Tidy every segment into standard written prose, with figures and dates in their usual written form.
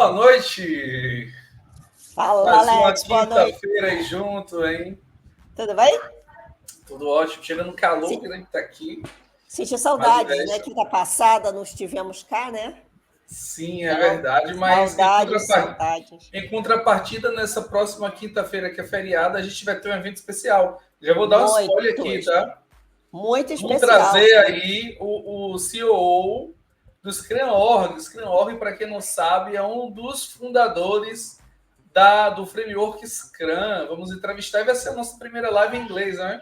boa noite! Fala, Mais uma Alex, boa noite. quinta-feira aí junto, hein? Tudo bem? Tudo ótimo, tirando o calor que a gente tá aqui. Senti Mas o saudades, né? resto, Quinta passada não estivemos cá, né? sim, é Então, verdade. Mas saudades. em contrapartida, nessa próxima quinta-feira, que é feriado, a gente vai ter um evento especial. Já vou dar um spoiler aqui, Muitos. tá? Muito Vamos especial. trazer aí o CEO do Scrum.org. Scrum.org, para quem não sabe, é um dos fundadores do framework Scrum. Vamos entrevistar e vai ser a nossa primeira live em inglês, né?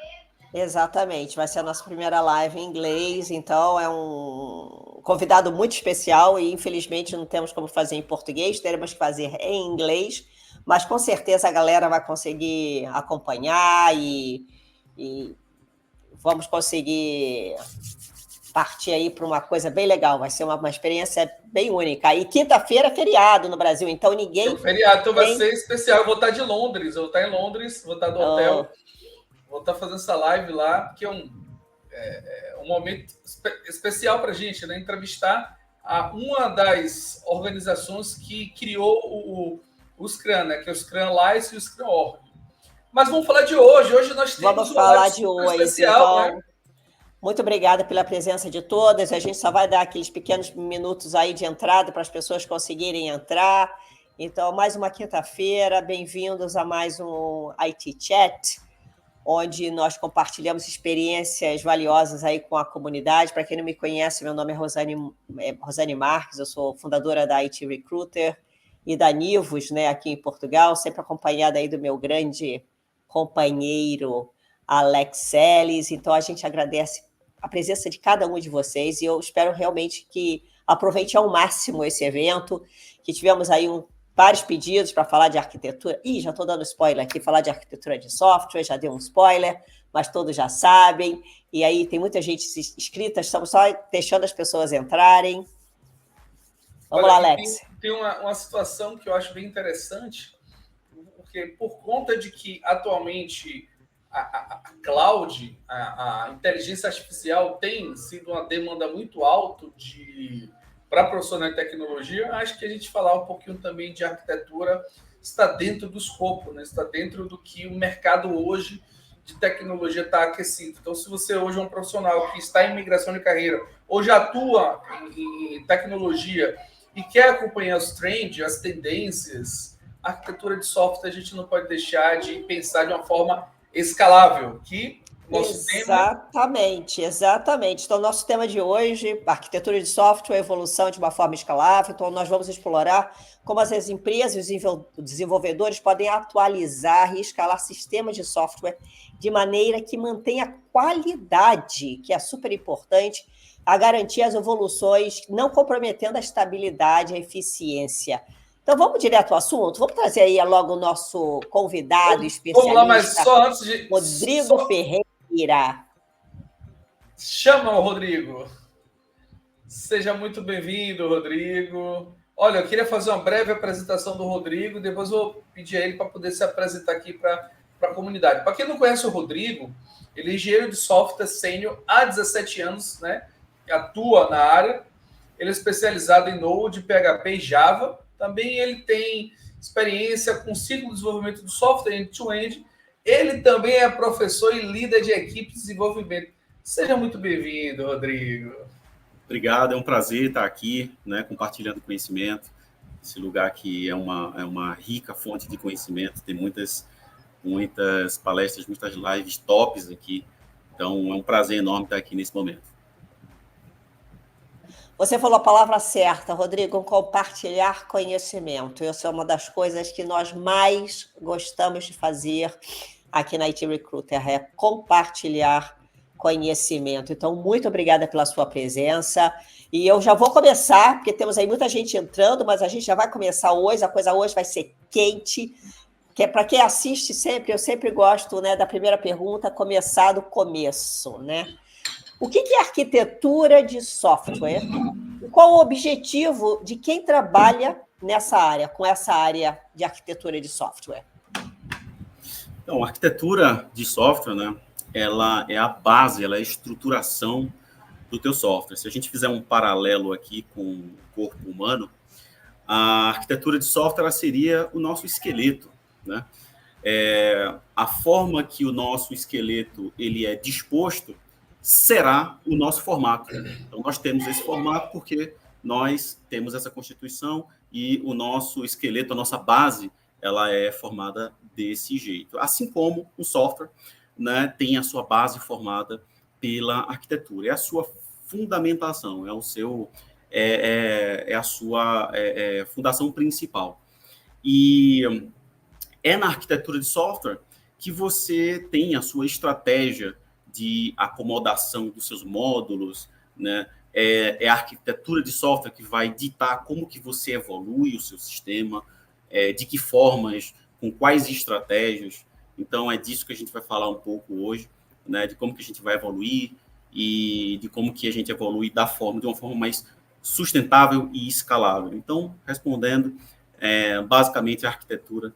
Exatamente, vai ser a nossa primeira live em inglês, então é um convidado muito especial e infelizmente não temos como fazer em português, teremos que fazer em inglês, mas com certeza a galera vai conseguir acompanhar e vamos conseguir partir aí para uma coisa bem legal, vai ser uma experiência bem única. E quinta-feira é feriado no Brasil, então É um ninguém feriado, então vai tem. ser especial. Eu vou estar de Londres, eu vou estar em Londres, vou estar do hotel, vou estar fazendo essa live lá, que é um momento especial para a gente, né? Entrevistar uma das organizações que criou o Scrum, né? Que é o Scrum Alliance e o Scrum.org. Mas vamos falar de hoje. Hoje nós temos Vamos uma live falar de super hoje, especial, então. né? Muito obrigada pela presença de todas. A gente só vai dar aqueles pequenos minutos aí de entrada para as pessoas conseguirem entrar. Então, mais uma quinta-feira, bem-vindos a mais um IT Chat, onde nós compartilhamos experiências valiosas aí com a comunidade. Para quem não me conhece, meu nome é Rosane Marques, eu sou fundadora da IT Recruiter e da Nivus, né, aqui em Portugal, sempre acompanhada aí do meu grande companheiro Alex Seles. Então, a gente agradece a presença de cada um de vocês e eu espero realmente que aproveite ao máximo esse evento, que tivemos aí vários pedidos para falar de arquitetura. Ih, já estou dando spoiler aqui, falar de arquitetura de software, já dei um spoiler, mas todos já sabem. E aí tem muita gente inscrita, estamos só deixando as pessoas entrarem. Vamos lá, Alex. Tem uma situação que eu acho bem interessante, porque por conta de que atualmente a cloud, a inteligência artificial tem sido uma demanda muito alta para profissionais de tecnologia, acho que a gente falar um pouquinho também de arquitetura está dentro do escopo, né? Está dentro do que o mercado hoje de tecnologia está aquecido. Então, se você hoje é um profissional que está em migração de carreira ou já atua em tecnologia e quer acompanhar os trends, as tendências, a arquitetura de software a gente não pode deixar de pensar de uma forma escalável, que Exatamente. Então, nosso tema de hoje, arquitetura de software, evolução de uma forma escalável. Então, nós vamos explorar como as empresas e os desenvolvedores podem atualizar e escalar sistemas de software de maneira que mantenha a qualidade, que é super importante, a garantir as evoluções, não comprometendo a estabilidade e a eficiência. Então, vamos direto ao assunto? Vamos trazer aí logo o nosso convidado especialista. Vamos lá, mas só antes de... Rodrigo Ferreira. Chama o Rodrigo. Seja muito bem-vindo, Rodrigo. Olha, eu queria fazer uma breve apresentação do Rodrigo, depois eu vou pedir a ele para poder se apresentar aqui para a comunidade. Para quem não conhece o Rodrigo, ele é engenheiro de software sênior há 17 anos, né? Atua na área. Ele é especializado em Node, PHP e Java. Também ele tem experiência com ciclo de desenvolvimento do software end-to-end. Ele também é professor e líder de equipe de desenvolvimento. Seja muito bem-vindo, Rodrigo. Obrigado, é um prazer estar aqui, né, compartilhando conhecimento. Esse lugar aqui é uma rica fonte de conhecimento, tem muitas palestras, muitas lives tops aqui. Então, é um prazer enorme estar aqui nesse momento. Você falou a palavra certa, Rodrigo, compartilhar conhecimento. Essa é uma das coisas que nós mais gostamos de fazer aqui na IT Recruiter, é compartilhar conhecimento. Então, muito obrigada pela sua presença. E eu já vou começar, porque temos aí muita gente entrando, mas a gente já vai começar hoje, a coisa hoje vai ser quente, que é para quem assiste sempre, eu sempre gosto, né, da primeira pergunta, começar do começo, né? O que é arquitetura de software? E qual o objetivo de quem trabalha nessa área, com essa área de arquitetura de software? Então, a arquitetura de software, né, ela é a base, ela é a estruturação do teu software. Se a gente fizer um paralelo aqui com o corpo humano, A arquitetura de software seria o nosso esqueleto, né? A forma que o nosso esqueleto ele é disposto será o nosso formato. Então, nós temos esse formato porque nós temos essa constituição e o nosso esqueleto, a nossa base, ela é formada desse jeito. Assim como o software, né, tem a sua base formada pela arquitetura. É a sua fundamentação, é a sua fundação principal. E é na arquitetura de software que você tem a sua estratégia de acomodação dos seus módulos, né? É a arquitetura de software que vai ditar como que você evolui o seu sistema, de que formas, com quais estratégias. Então, é disso que a gente vai falar um pouco hoje, né? De como que a gente vai evoluir e de como que a gente evolui de uma forma mais sustentável e escalável. Então, respondendo, basicamente, a arquitetura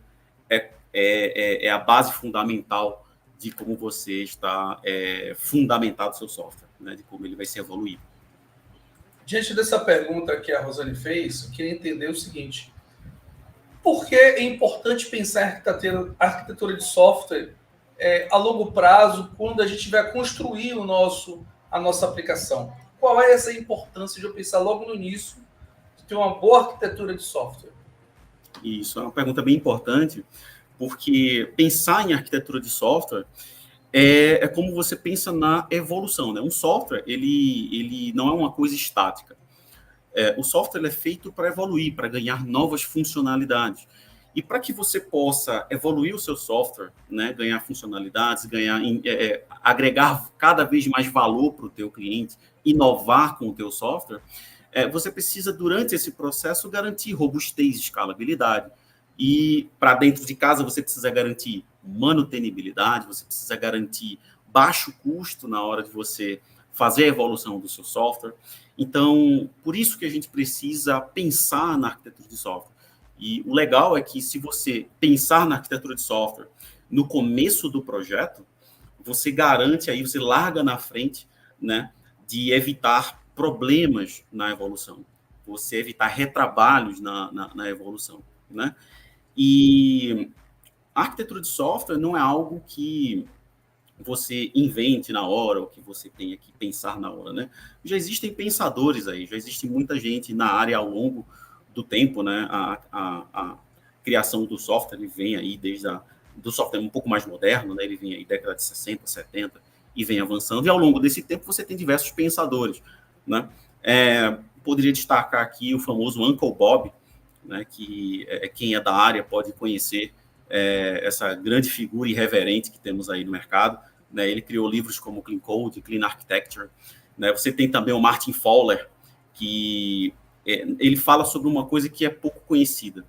é a base fundamental de como você está fundamentado o seu software, né? De como ele vai se evoluir. Diante dessa pergunta que a Rosane fez, eu queria entender o seguinte: por que é importante pensar em arquitetura de software a longo prazo, quando a gente vai construir a nossa aplicação? Qual é essa importância de eu pensar logo no início de ter uma boa arquitetura de software? Isso é uma pergunta bem importante, porque pensar em arquitetura de software é como você pensa na evolução, né? Um software, ele não é uma coisa estática. O software é feito para evoluir, para ganhar novas funcionalidades. E para que você possa evoluir o seu software, né, ganhar funcionalidades, agregar cada vez mais valor para o teu cliente, inovar com o teu software, você precisa, durante esse processo, garantir robustez e escalabilidade. E para dentro de casa, você precisa garantir manutenibilidade, você precisa garantir baixo custo na hora de você fazer a evolução do seu software. Então, por isso que a gente precisa pensar na arquitetura de software. E o legal é que, se você pensar na arquitetura de software no começo do projeto, você garante aí, você larga na frente, né, de evitar problemas na evolução, você evitar retrabalhos na evolução, né? E a arquitetura de software não é algo que você invente na hora, ou que você tenha que pensar na hora, né? Já existem pensadores aí, já existe muita gente na área ao longo do tempo, né? A criação do software, ele vem aí do software um pouco mais moderno, né? Ele vem aí década de 60, 70 e vem avançando, e ao longo desse tempo você tem diversos pensadores, né? Poderia destacar aqui o famoso Uncle Bob, né? Que quem é da área pode conhecer essa grande figura irreverente que temos aí no mercado, né? Ele criou livros como Clean Code, Clean Architecture, né? Você tem também o Martin Fowler, que ele fala sobre uma coisa que é pouco conhecida,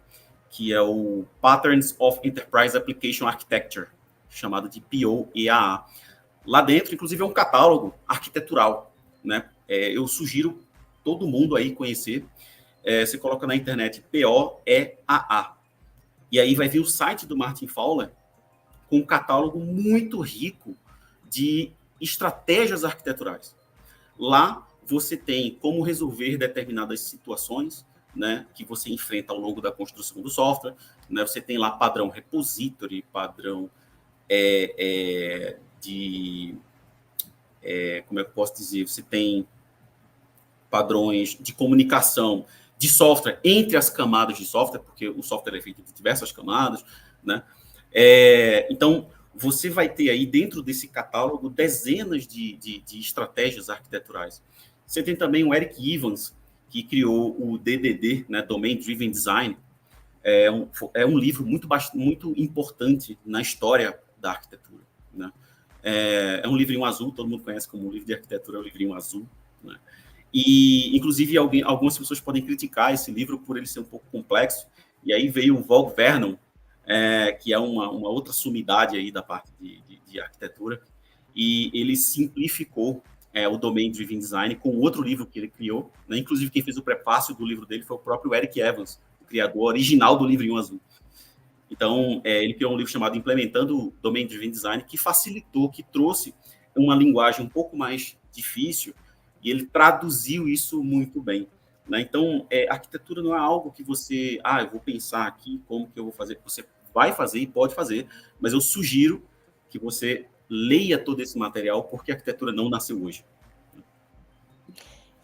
que é o Patterns of Enterprise Application Architecture, chamado de POEAA. Lá dentro, inclusive, é um catálogo arquitetural, né? Eu sugiro todo mundo aí conhecer. Você coloca na internet POEAA. E aí vai vir o site do Martin Fowler com um catálogo muito rico de estratégias arquiteturais. Lá você tem como resolver determinadas situações, né, que você enfrenta ao longo da construção do software, né? Você tem lá padrão repository, padrão como é que eu posso dizer? Você tem padrões de comunicação de software entre as camadas de software, porque o software é feito de diversas camadas, né? Então, você vai ter aí dentro desse catálogo dezenas de estratégias arquiteturais. Você tem também o Eric Evans, que criou o DDD, né, Domain Driven Design. É um livro muito importante na história da arquitetura, né? É um livrinho azul, todo mundo conhece como livro de arquitetura, é o livrinho azul, né? E, inclusive, algumas pessoas podem criticar esse livro por ele ser um pouco complexo. E aí veio o Paul Vernon, que é uma outra sumidade aí da parte de arquitetura, e ele simplificou o Domain Driven Design com outro livro que ele criou, né? Inclusive, quem fez o prefácio do livro dele foi o próprio Eric Evans, o criador original do livrinho azul. Então, ele criou um livro chamado Implementando Domain Driven Design, que facilitou, que trouxe uma linguagem um pouco mais difícil, e ele traduziu isso muito bem, né? Então, arquitetura não é algo que você, eu vou pensar aqui como que eu vou fazer. Você vai fazer e pode fazer, mas eu sugiro que você leia todo esse material, porque a arquitetura não nasceu hoje.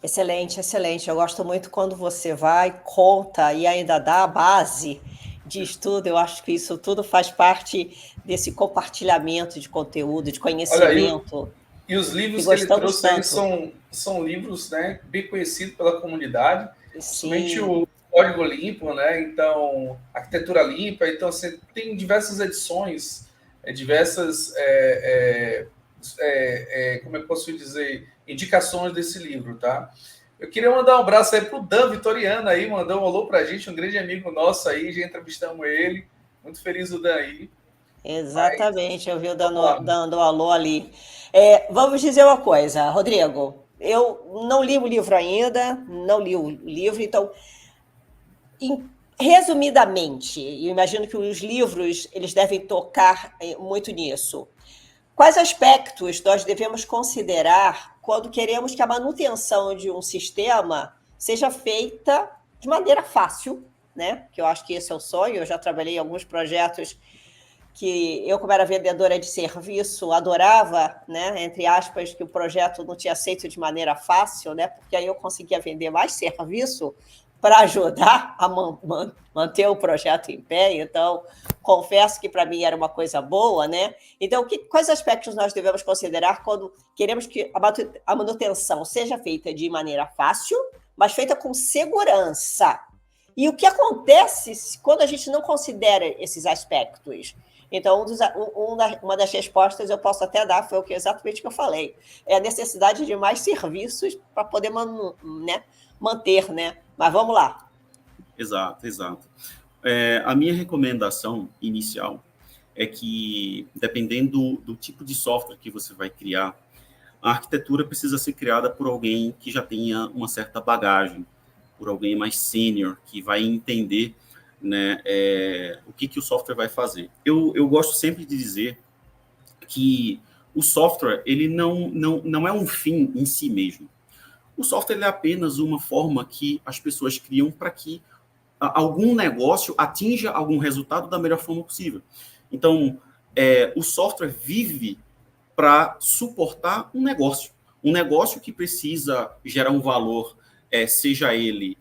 Excelente, excelente. Eu gosto muito quando você vai, conta e ainda dá a base de estudo. Eu acho que isso tudo faz parte desse compartilhamento de conteúdo, de Olha, conhecimento. e os livros E que ele gostamos trouxe aí tanto. são livros, né, bem conhecidos pela comunidade, principalmente Sim. o Código Limpo, né? Então, Arquitetura Limpa. Então, assim, tem diversas edições, diversas, como é que eu posso dizer, indicações desse livro, tá? Eu queria mandar um abraço aí pro Dan Vitoriano aí, mandou um alô pra gente, um grande amigo nosso aí, já entrevistamos ele. Muito feliz o Dan aí. Exatamente, eu vi Vamos lá. dando alô ali. Vamos dizer uma coisa, Rodrigo. Eu não li o livro ainda, não li o livro, então, resumidamente, eu imagino que os livros eles devem tocar muito nisso. Quais aspectos nós devemos considerar quando queremos que a manutenção de um sistema seja feita de maneira fácil, né? Que eu acho que esse é o sonho. Eu já trabalhei em alguns projetos que eu, como era vendedora de serviço, adorava, né, entre aspas, que o projeto não tinha aceito de maneira fácil, né, porque aí eu conseguia vender mais serviço para ajudar a manter o projeto em pé. Então, confesso que para mim era uma coisa boa, né? Então, quais aspectos nós devemos considerar quando queremos que a manutenção seja feita de maneira fácil, mas feita com segurança? E o que acontece quando a gente não considera esses aspectos? Então, uma das respostas eu posso até dar, foi exatamente o que eu falei. É a necessidade de mais serviços para poder manter, né? Mas vamos lá. Exato, exato. A minha recomendação inicial é que, dependendo do tipo de software que você vai criar, a arquitetura precisa ser criada por alguém que já tenha uma certa bagagem, por alguém mais sênior, que vai entender, né, o que o software vai fazer. Eu gosto sempre de dizer que o software ele não é um fim em si mesmo. O software é apenas uma forma que as pessoas criam para que algum negócio atinja algum resultado da melhor forma possível. Então, o software vive para suportar um negócio que precisa gerar um valor, seja ele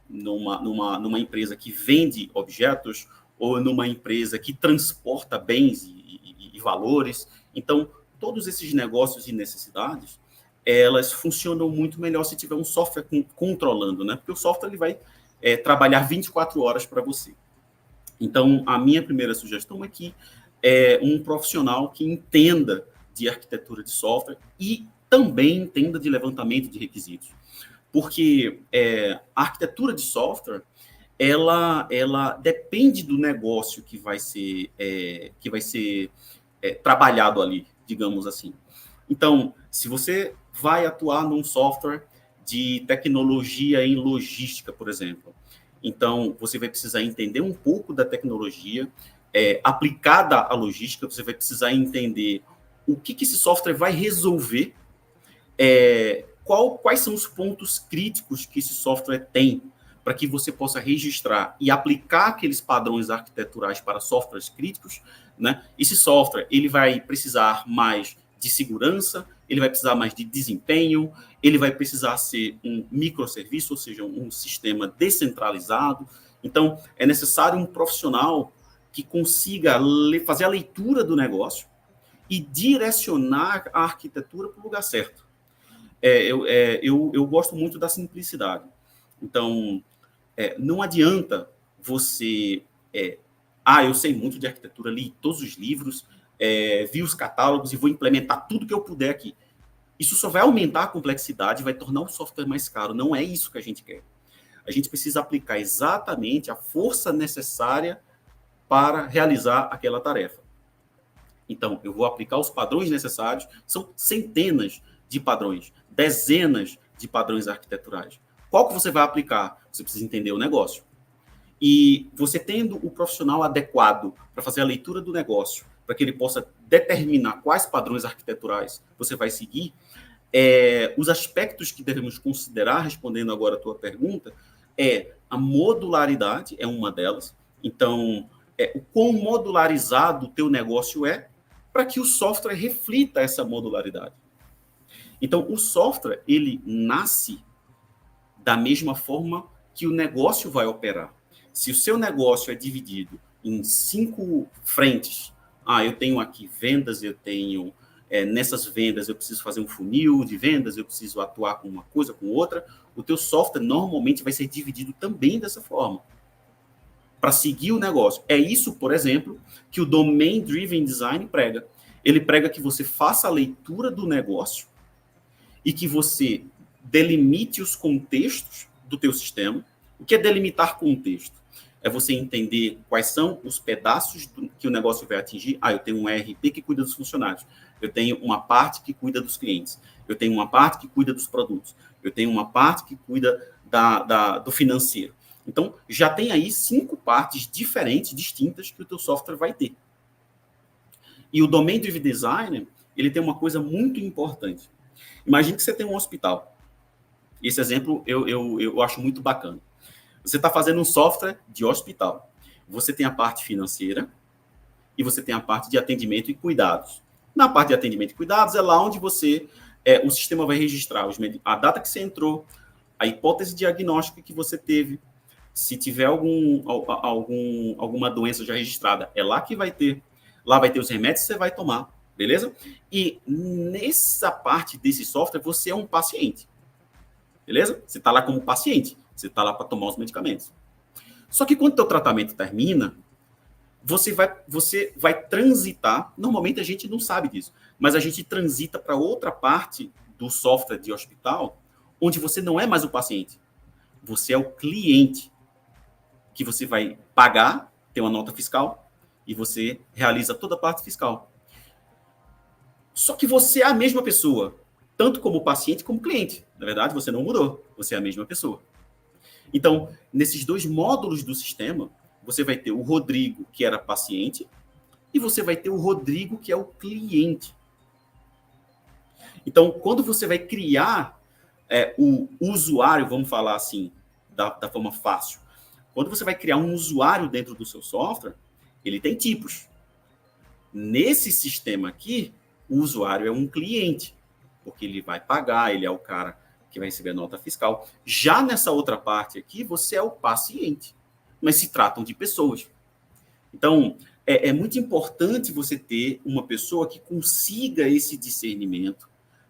numa empresa que vende objetos ou numa empresa que transporta bens e valores. Então, todos esses negócios e necessidades, elas funcionam muito melhor se tiver um software controlando, né? Porque o software ele vai trabalhar 24 horas para você. Então, a minha primeira sugestão é que um profissional que entenda de arquitetura de software e também entenda de levantamento de requisitos. Porque a arquitetura de software, ela depende do negócio que vai ser trabalhado ali, digamos assim. Então, se você vai atuar num software de tecnologia em logística, por exemplo, então você vai precisar entender um pouco da tecnologia aplicada à logística, você vai precisar entender o que esse software vai resolver, quais são os pontos críticos que esse software tem para que você possa registrar e aplicar aqueles padrões arquiteturais para softwares críticos, né? Esse software ele vai precisar mais de segurança, ele vai precisar mais de desempenho, ele vai precisar ser um microserviço, ou seja, um sistema descentralizado. Então, é necessário um profissional que consiga fazer a leitura do negócio e direcionar a arquitetura para o lugar certo. Eu gosto muito da simplicidade. Então, não adianta você... eu sei muito de arquitetura, li todos os livros, vi os catálogos e vou implementar tudo que eu puder aqui. Isso só vai aumentar a complexidade, vai tornar o software mais caro. Não é isso que a gente quer. A gente precisa aplicar exatamente a força necessária para realizar aquela tarefa. Então, eu vou aplicar os padrões necessários, são centenas de padrões, dezenas de padrões arquiteturais. Qual que você vai aplicar? Você precisa entender o negócio. E você tendo o profissional adequado para fazer a leitura do negócio, para que ele possa determinar quais padrões arquiteturais você vai seguir, os aspectos que devemos considerar, respondendo agora a tua pergunta, a modularidade é uma delas. Então, o quão modularizado o teu negócio é para que o software reflita essa modularidade. Então, o software, ele nasce da mesma forma que o negócio vai operar. Se o seu negócio é dividido em 5 frentes, eu tenho aqui vendas, eu tenho... nessas vendas eu preciso fazer um funil de vendas, eu preciso atuar com uma coisa, com outra, o teu software normalmente vai ser dividido também dessa forma, para seguir o negócio. É isso, por exemplo, que o Domain Driven Design prega. Ele prega que você faça a leitura do negócio e que você delimite os contextos do teu sistema. O que é delimitar contexto? É você entender quais são os pedaços que o negócio vai atingir. Eu tenho um ERP que cuida dos funcionários. Eu tenho uma parte que cuida dos clientes. Eu tenho uma parte que cuida dos produtos. Eu tenho uma parte que cuida do financeiro. Então, já tem aí 5 partes diferentes, distintas, que o teu software vai ter. E o Domain Driven Design, ele tem uma coisa muito importante. Imagine que você tem um hospital. Esse exemplo eu acho muito bacana. Você está fazendo um software de hospital. Você tem a parte financeira e você tem a parte de atendimento e cuidados. Na parte de atendimento e cuidados é lá onde o sistema vai registrar a data que você entrou, a hipótese diagnóstica que você teve, se tiver alguma doença já registrada, é lá que vai ter. Lá vai ter os remédios que você vai tomar, beleza? E nessa parte desse software, você é um paciente, beleza? Você está lá como paciente, você está lá para tomar os medicamentos. Só que quando o teu tratamento termina, você vai transitar, normalmente a gente não sabe disso, mas a gente transita para outra parte do software de hospital, onde você não é mais o paciente, você é o cliente, que você vai pagar, tem uma nota fiscal, e você realiza toda a parte fiscal. Só que você é a mesma pessoa, tanto como paciente como cliente. Na verdade, você não mudou, você é a mesma pessoa. Então, nesses 2 módulos do sistema, você vai ter o Rodrigo, que era paciente, e você vai ter o Rodrigo, que é o cliente. Então, quando você vai criar o usuário, vamos falar assim, da forma fácil, quando você vai criar um usuário dentro do seu software, ele tem tipos. Nesse sistema aqui, o usuário é um cliente, porque ele vai pagar, ele é o cara que vai receber a nota fiscal. Já nessa outra parte aqui, você é o paciente, mas se tratam de pessoas. Então, é muito importante você ter uma pessoa que consiga esse discernimento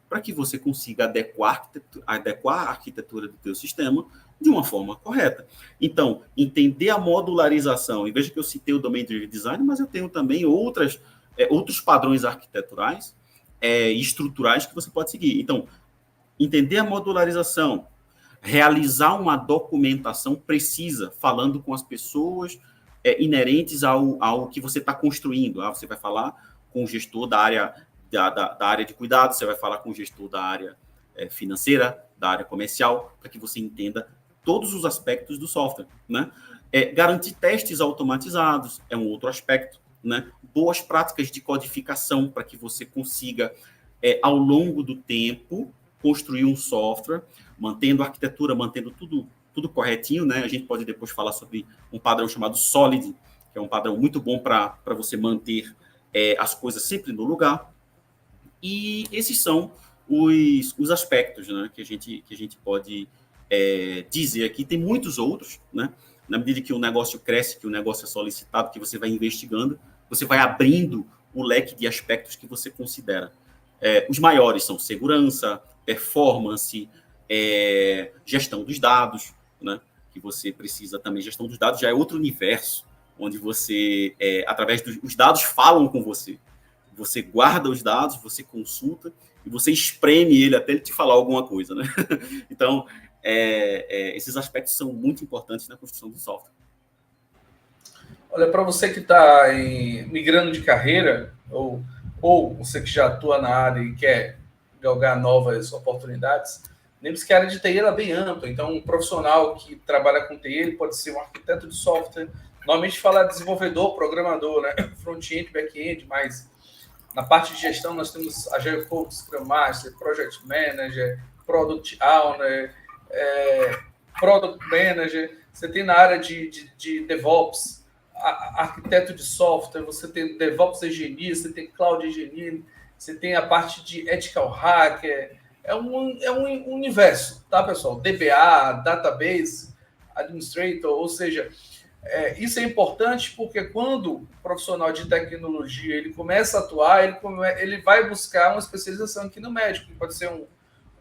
para que você consiga adequar a arquitetura do teu sistema de uma forma correta. Então, entender a modularização, e veja que eu citei o Domain Driven Design, mas eu tenho também outros padrões arquiteturais e estruturais que você pode seguir. Então, entender a modularização, realizar uma documentação precisa, falando com as pessoas inerentes ao que você está construindo. Você vai falar com o gestor da área de cuidado, você vai falar com o gestor da área financeira, da área comercial, para que você entenda todos os aspectos do software, né? Garantir testes automatizados é um outro aspecto, né? Boas práticas de codificação para que você consiga, ao longo do tempo, construir um software, mantendo a arquitetura, mantendo tudo corretinho, né? A gente pode depois falar sobre um padrão chamado Solid, que é um padrão muito bom para você manter as coisas sempre no lugar. E esses são os aspectos, né, que a gente pode dizer aqui. Tem muitos outros, né? Na medida que o negócio cresce, que o negócio é solicitado, que você vai investigando, você vai abrindo o leque de aspectos que você considera. Os maiores são segurança, performance, gestão dos dados, né? Que você precisa também. Gestão dos dados já é outro universo, onde você, através dos dados, falam com você. Você guarda os dados, você consulta e você espreme ele até ele te falar alguma coisa, né? Então, esses aspectos são muito importantes na construção do software. Olha, para você que está migrando de carreira, ou você que já atua na área e quer galgar novas oportunidades, lembre-se que a área de TI é bem ampla. Então, um profissional que trabalha com TI ele pode ser um arquiteto de software. Normalmente fala desenvolvedor, programador, né? Front-end, back-end, mas Na parte de gestão, nós temos Agile Coach, Scrum Master, Project Manager, Product Owner, Product Manager. Você tem na área de DevOps, arquiteto de software, você tem DevOps Engineer, você tem Cloud Engineer, você tem a parte de Ethical Hacker. É um universo, tá, pessoal? DBA, Database Administrator, ou seja, isso é importante porque quando o profissional de tecnologia ele começa a atuar, ele vai buscar uma especialização aqui no médico, que pode ser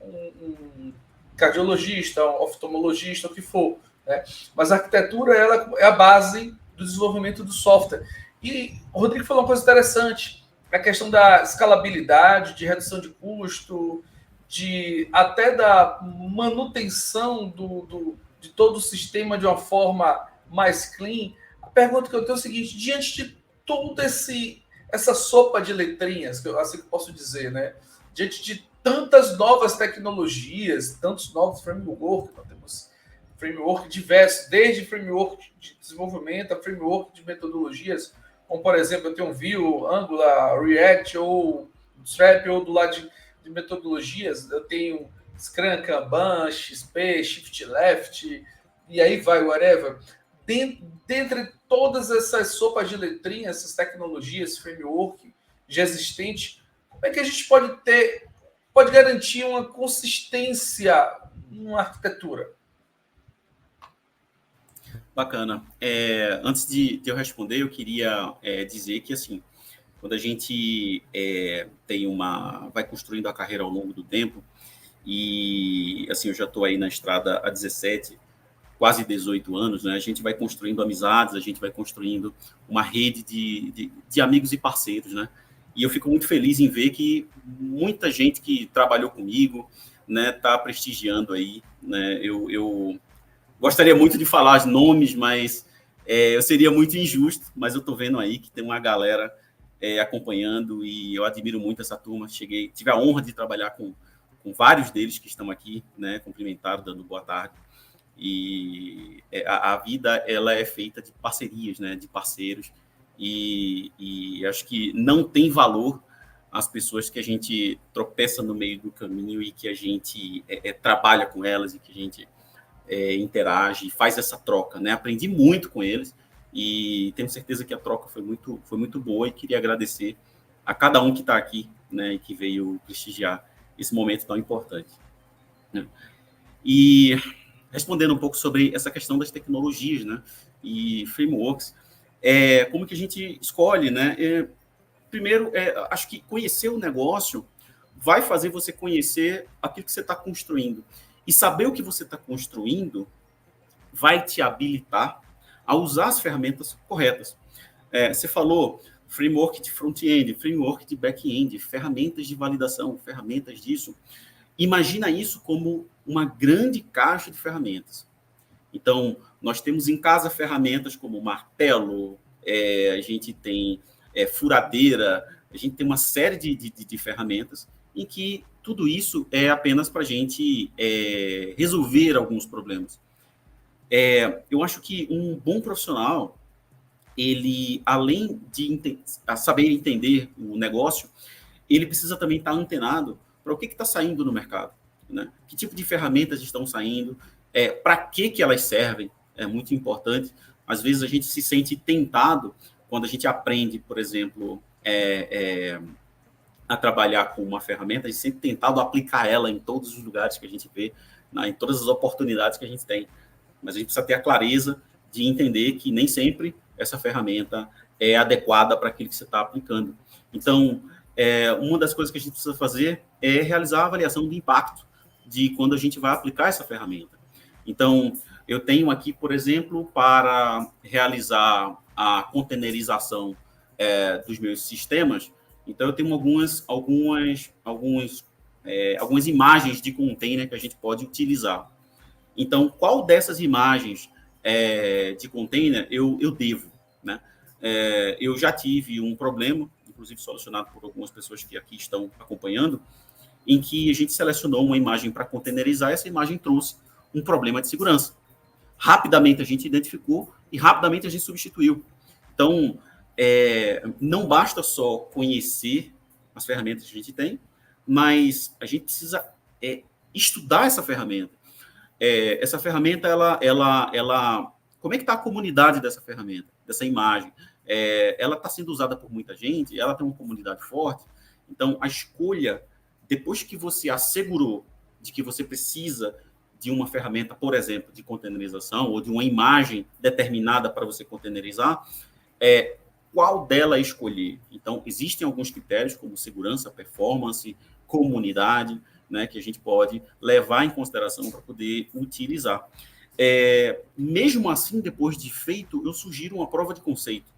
um cardiologista, um oftalmologista, o que for, né? Mas a arquitetura ela é a base do desenvolvimento do software. E o Rodrigo falou uma coisa interessante, a questão da escalabilidade, de redução de custo, até da manutenção de todo o sistema de uma forma mais clean. A pergunta que eu tenho é o seguinte: diante de toda essa sopa de letrinhas, que eu assim que posso dizer, né? Diante de tantas novas tecnologias, tantos novos frameworks, nós temos framework diversos, desde framework de desenvolvimento a framework de metodologias, como por exemplo, eu tenho Vue, Angular, React ou Bootstrap, ou do lado de metodologias, eu tenho Scrum, Kanban, XP, Shift Left, e aí vai, whatever. Dentre todas essas sopas de letrinhas, essas tecnologias, framework já existente, como é que a gente pode garantir uma consistência numa arquitetura? Bacana. Antes de eu responder, eu queria dizer que, assim, quando a gente vai construindo a carreira ao longo do tempo, e, assim, eu já estou aí na estrada há 17, quase 18 anos, né? A gente vai construindo amizades, a gente vai construindo uma rede de amigos e parceiros, né? E eu fico muito feliz em ver que muita gente que trabalhou comigo, né, está prestigiando aí, né? Eu gostaria muito de falar os nomes, mas eu seria muito injusto, mas eu estou vendo aí que tem uma galera acompanhando e eu admiro muito essa turma. Tive a honra de trabalhar com vários deles que estão aqui, né, cumprimentaram, dando boa tarde. E a vida ela é feita de parcerias, né, de parceiros, e acho que não tem valor as pessoas que a gente tropeça no meio do caminho e que a gente trabalha com elas e que a gente interage, faz essa troca, né? Aprendi muito com eles e tenho certeza que a troca foi muito boa, e queria agradecer a cada um que está aqui, né, e que veio prestigiar esse momento tão importante, né? E respondendo um pouco sobre essa questão das tecnologias, né, e frameworks, como que a gente escolhe, né? Primeiro, acho que conhecer o negócio vai fazer você conhecer aquilo que você está construindo. E saber o que você está construindo vai te habilitar a usar as ferramentas corretas. Você falou framework de front-end, framework de back-end, ferramentas de validação, ferramentas disso. Imagina isso como uma grande caixa de ferramentas. Então, nós temos em casa ferramentas como martelo, a gente tem furadeira, a gente tem uma série de ferramentas em que tudo isso é apenas para a gente resolver alguns problemas. Eu acho que um bom profissional, ele, além de saber entender o negócio, ele precisa também estar antenado para o que está saindo no mercado, né? Que tipo de ferramentas estão saindo, para que elas servem, é muito importante. Às vezes a gente se sente tentado quando a gente aprende, por exemplo, a trabalhar com uma ferramenta, a gente sempre tentado aplicar ela em todos os lugares que a gente vê, né, em todas as oportunidades que a gente tem. Mas a gente precisa ter a clareza de entender que nem sempre essa ferramenta é adequada para aquilo que você está aplicando. Então, uma das coisas que a gente precisa fazer é realizar a avaliação de impacto de quando a gente vai aplicar essa ferramenta. Então, eu tenho aqui, por exemplo, para realizar a containerização dos meus sistemas. Então, eu tenho algumas imagens de container que a gente pode utilizar. Então, qual dessas imagens de container eu devo, né? Eu já tive um problema, inclusive solucionado por algumas pessoas que aqui estão acompanhando, em que a gente selecionou uma imagem para containerizar, essa imagem trouxe um problema de segurança. Rapidamente a gente identificou e rapidamente a gente substituiu. Então, não basta só conhecer as ferramentas que a gente tem, mas a gente precisa estudar essa ferramenta. Essa ferramenta, como é que está a comunidade dessa ferramenta, dessa imagem? Ela está sendo usada por muita gente, ela tem uma comunidade forte, então a escolha, depois que você assegurou de que você precisa de uma ferramenta, por exemplo, de containerização, ou de uma imagem determinada para você containerizar, qual dela escolher? Então, existem alguns critérios, como segurança, performance, comunidade, né, que a gente pode levar em consideração para poder utilizar. Mesmo assim, depois de feito, eu sugiro uma prova de conceito.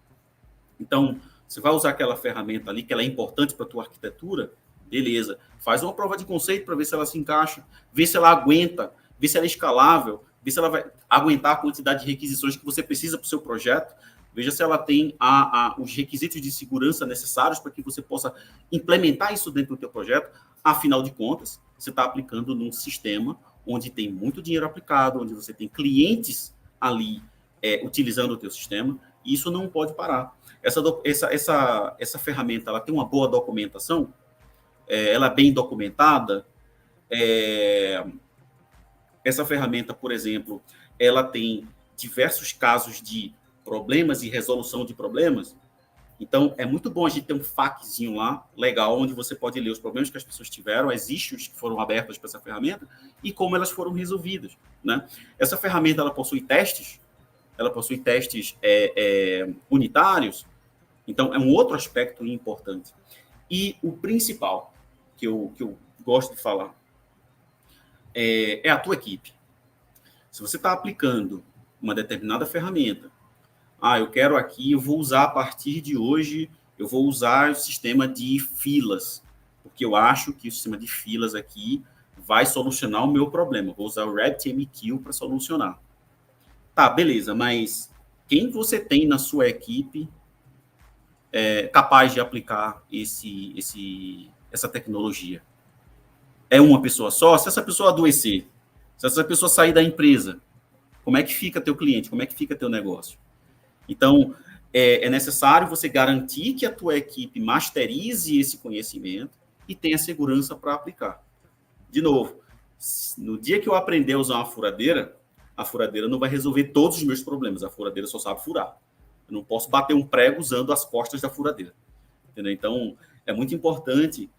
Então, você vai usar aquela ferramenta ali, que ela é importante para a tua arquitetura, beleza. Faz uma prova de conceito para ver se ela se encaixa, ver se ela aguenta, ver se ela é escalável, ver se ela vai aguentar a quantidade de requisições que você precisa para o seu projeto. Veja se ela tem os requisitos de segurança necessários para que você possa implementar isso dentro do teu projeto. Afinal de contas, você está aplicando num sistema onde tem muito dinheiro aplicado, onde você tem clientes ali utilizando o teu sistema, e isso não pode parar. Essa ferramenta, ela tem uma boa documentação, ela é bem documentada. Essa ferramenta, por exemplo, ela tem diversos casos de problemas e resolução de problemas. Então, é muito bom a gente ter um FAQzinho lá, legal, onde você pode ler os problemas que as pessoas tiveram, as issues que foram abertas para essa ferramenta e como elas foram resolvidas, né? Essa ferramenta, ela possui testes unitários, então é um outro aspecto importante. E o principal, que eu gosto de falar, é a tua equipe. Se você está aplicando uma determinada ferramenta, eu vou usar a partir de hoje, eu vou usar o sistema de filas, porque eu acho que o sistema de filas aqui vai solucionar o meu problema. Vou usar o RabbitMQ para solucionar. Tá, beleza, mas quem você tem na sua equipe capaz de aplicar essa tecnologia? É uma pessoa só? Se essa pessoa adoecer, se essa pessoa sair da empresa, como é que fica teu cliente? Como é que fica teu negócio? Então, é necessário você garantir que a tua equipe masterize esse conhecimento e tenha segurança para aplicar. De novo, no dia que eu aprender a usar uma furadeira, a furadeira não vai resolver todos os meus problemas. A furadeira só sabe furar. Eu não posso bater um prego usando as costas da furadeira. Entendeu? Então, é muito importante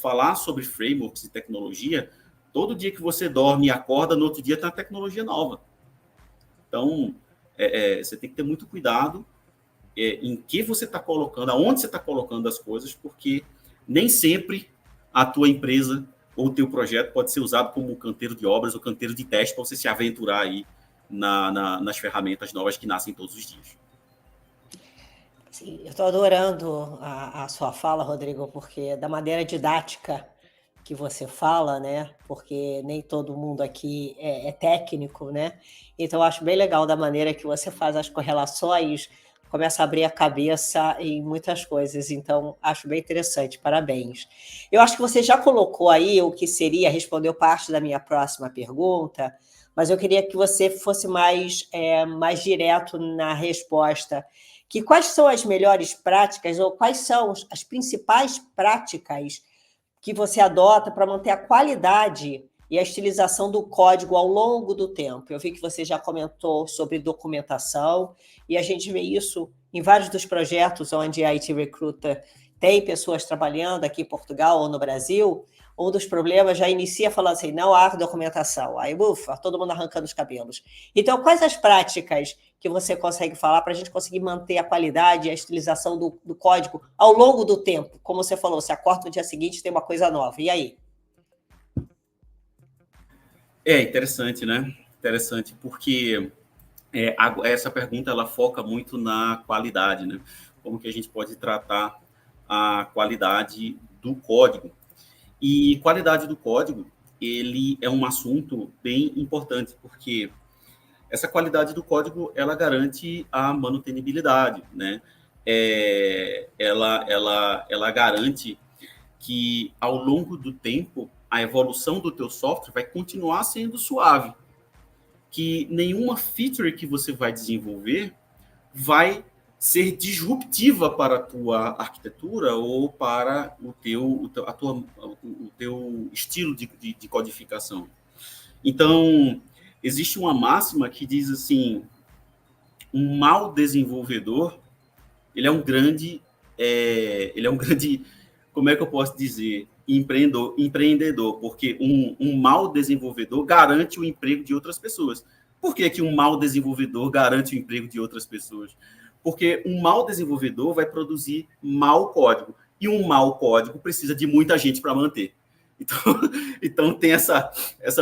falar sobre frameworks e tecnologia. Todo dia que você dorme e acorda, no outro dia tem uma tecnologia nova. Então, você tem que ter muito cuidado em que você está colocando, aonde você está colocando as coisas, porque nem sempre a tua empresa ou o teu projeto pode ser usado como um canteiro de obras ou canteiro de teste para você se aventurar aí nas ferramentas novas que nascem todos os dias. Sim, eu estou adorando a sua fala, Rodrigo, porque da maneira didática que você fala, né? Porque nem todo mundo aqui é técnico, né? Então, eu acho bem legal da maneira que você faz as correlações, começa a abrir a cabeça em muitas coisas. Então, acho bem interessante. Parabéns. Eu acho que você já colocou aí o que seria, respondeu parte da minha próxima pergunta, mas eu queria que você fosse mais direto na resposta. Quais são as melhores práticas ou quais são as principais práticas que você adota para manter a qualidade e a estilização do código ao longo do tempo? Eu vi que você já comentou sobre documentação, e a gente vê isso em vários dos projetos onde a IT Recruiter tem pessoas trabalhando aqui em Portugal ou no Brasil. Um dos problemas já inicia falando assim, não há documentação. Aí, ufa, todo mundo arrancando os cabelos. Então, quais as práticas que você consegue falar para a gente conseguir manter a qualidade e a estilização do código ao longo do tempo? Como você falou, se acorda no dia seguinte tem uma coisa nova. E aí? Interessante, né? Interessante, porque essa pergunta ela foca muito na qualidade, né? Como que a gente pode tratar a qualidade do código. E qualidade do código, ele é um assunto bem importante, porque essa qualidade do código, ela garante a manutenibilidade, né? Ela garante que, ao longo do tempo, a evolução do teu software vai continuar sendo suave, que nenhuma feature que você vai desenvolver vai ser disruptiva para a tua arquitetura ou para o teu estilo de codificação. Então, existe uma máxima que diz assim, um mau desenvolvedor, ele é um grande, como é que eu posso dizer, empreendedor, porque um mau desenvolvedor garante o emprego de outras pessoas. Por que um mau desenvolvedor garante o emprego de outras pessoas? Porque um mau desenvolvedor vai produzir mau código, e um mau código precisa de muita gente para manter. Então tem essa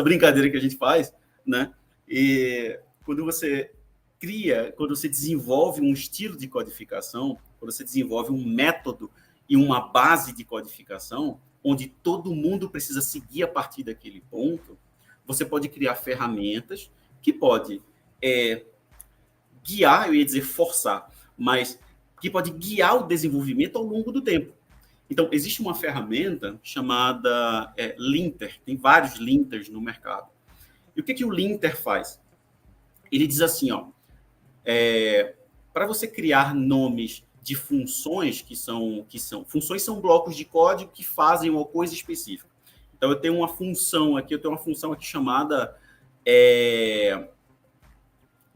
brincadeira que a gente faz, né? E quando você desenvolve um estilo de codificação, quando você desenvolve um método e uma base de codificação, onde todo mundo precisa seguir a partir daquele ponto, você pode criar ferramentas que pode guiar, eu ia dizer forçar, mas que pode guiar o desenvolvimento ao longo do tempo. Então, existe uma ferramenta chamada linter, tem vários linters no mercado. E o que o linter faz? Ele diz assim, para você criar nomes de funções funções são blocos de código que fazem uma coisa específica. Então, eu tenho uma função aqui chamada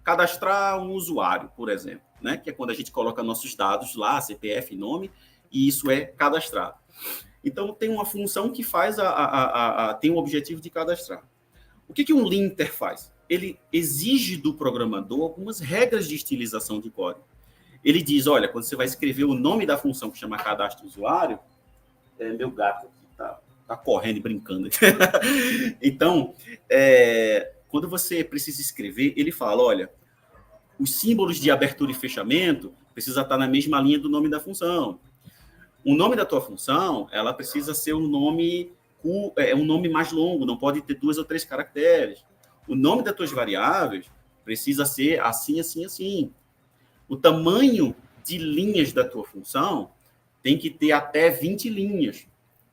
cadastrar um usuário, por exemplo, né? Que é quando a gente coloca nossos dados lá, CPF, nome, e isso é cadastrar. Então, tem uma função que faz tem o objetivo de cadastrar. O que um linter faz? Ele exige do programador algumas regras de estilização de código. Ele diz, olha, quando você vai escrever o nome da função que chama cadastro usuário, meu gato aqui tá correndo e brincando. Então, quando você precisa escrever, ele fala, olha, os símbolos de abertura e fechamento precisa estar na mesma linha do nome da função. O nome da tua função, ela precisa ser um nome mais longo, não pode ter 2 ou 3 caracteres. O nome das tuas variáveis precisa ser assim, assim, assim. O tamanho de linhas da tua função tem que ter até 20 linhas.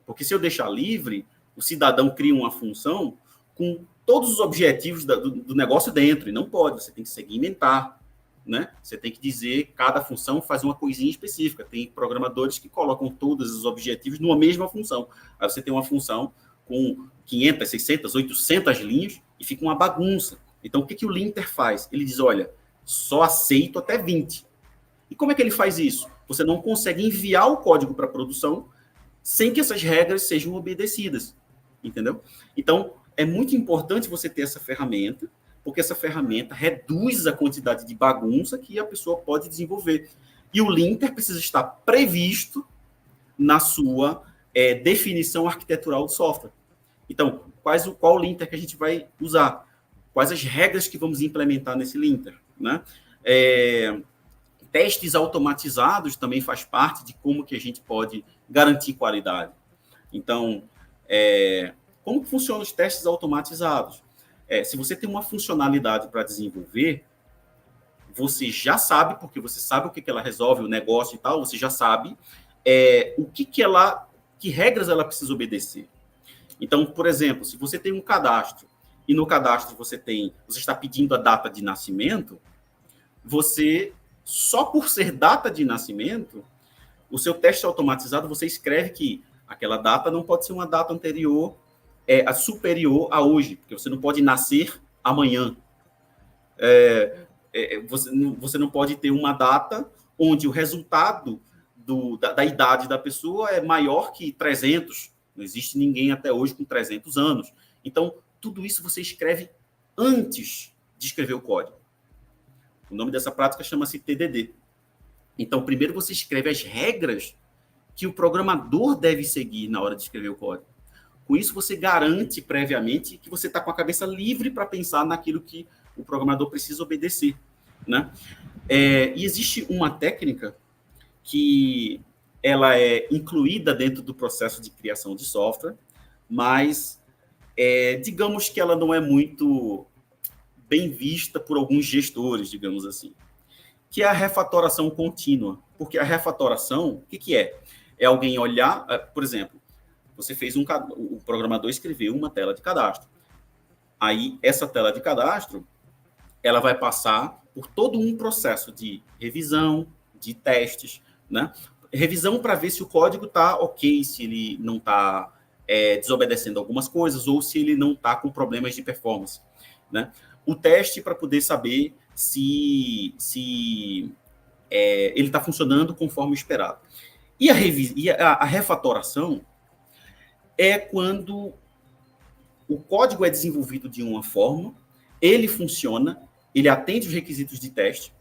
Porque se eu deixar livre, o cidadão cria uma função com todos os objetivos do negócio dentro, e não pode, você tem que segmentar, né? Você tem que dizer, cada função faz uma coisinha específica. Tem programadores que colocam todos os objetivos numa mesma função. Aí você tem uma função com 500, 600, 800 linhas e fica uma bagunça. Então, o que o linter faz? Ele diz, olha, só aceito até 20. E como é que ele faz isso? Você não consegue enviar o código para produção sem que essas regras sejam obedecidas, entendeu? Então, é muito importante você ter essa ferramenta, porque essa ferramenta reduz a quantidade de bagunça que a pessoa pode desenvolver. E o linter precisa estar previsto na sua definição arquitetural do software. Então, qual linter que a gente vai usar? Quais as regras que vamos implementar nesse linter, né? Testes automatizados também faz parte de como que a gente pode garantir qualidade. Então, como que funcionam os testes automatizados? Se você tem uma funcionalidade para desenvolver, você já sabe, porque você sabe o que ela resolve, o negócio e tal, você já sabe que regras ela precisa obedecer. Então, por exemplo, se você tem um cadastro, e no cadastro você está pedindo a data de nascimento, só por ser data de nascimento, o seu teste automatizado, você escreve que aquela data não pode ser uma data anterior, superior a hoje, porque você não pode nascer amanhã. Você não pode ter uma data onde o resultado da idade da pessoa é maior que 300. Não existe ninguém até hoje com 300 anos. Então, tudo isso você escreve antes de escrever o código. O nome dessa prática chama-se TDD. Então, primeiro você escreve as regras que o programador deve seguir na hora de escrever o código. Com isso, você garante previamente que você está com a cabeça livre para pensar naquilo que o programador precisa obedecer, né? E existe uma técnica que ela é incluída dentro do processo de criação de software, mas digamos que ela não é muito bem vista por alguns gestores, digamos assim, que é a refatoração contínua. Porque a refatoração, o que é? É alguém olhar, por exemplo, você fez o programador escreveu uma tela de cadastro. Aí, essa tela de cadastro, ela vai passar por todo um processo de revisão, de testes, né? Revisão para ver se o código está ok, se ele não está desobedecendo algumas coisas ou se ele não está com problemas de performance, né? O teste para poder saber se ele está funcionando conforme esperado. E a refatoração é quando o código é desenvolvido de uma forma, ele funciona, ele atende os requisitos de teste,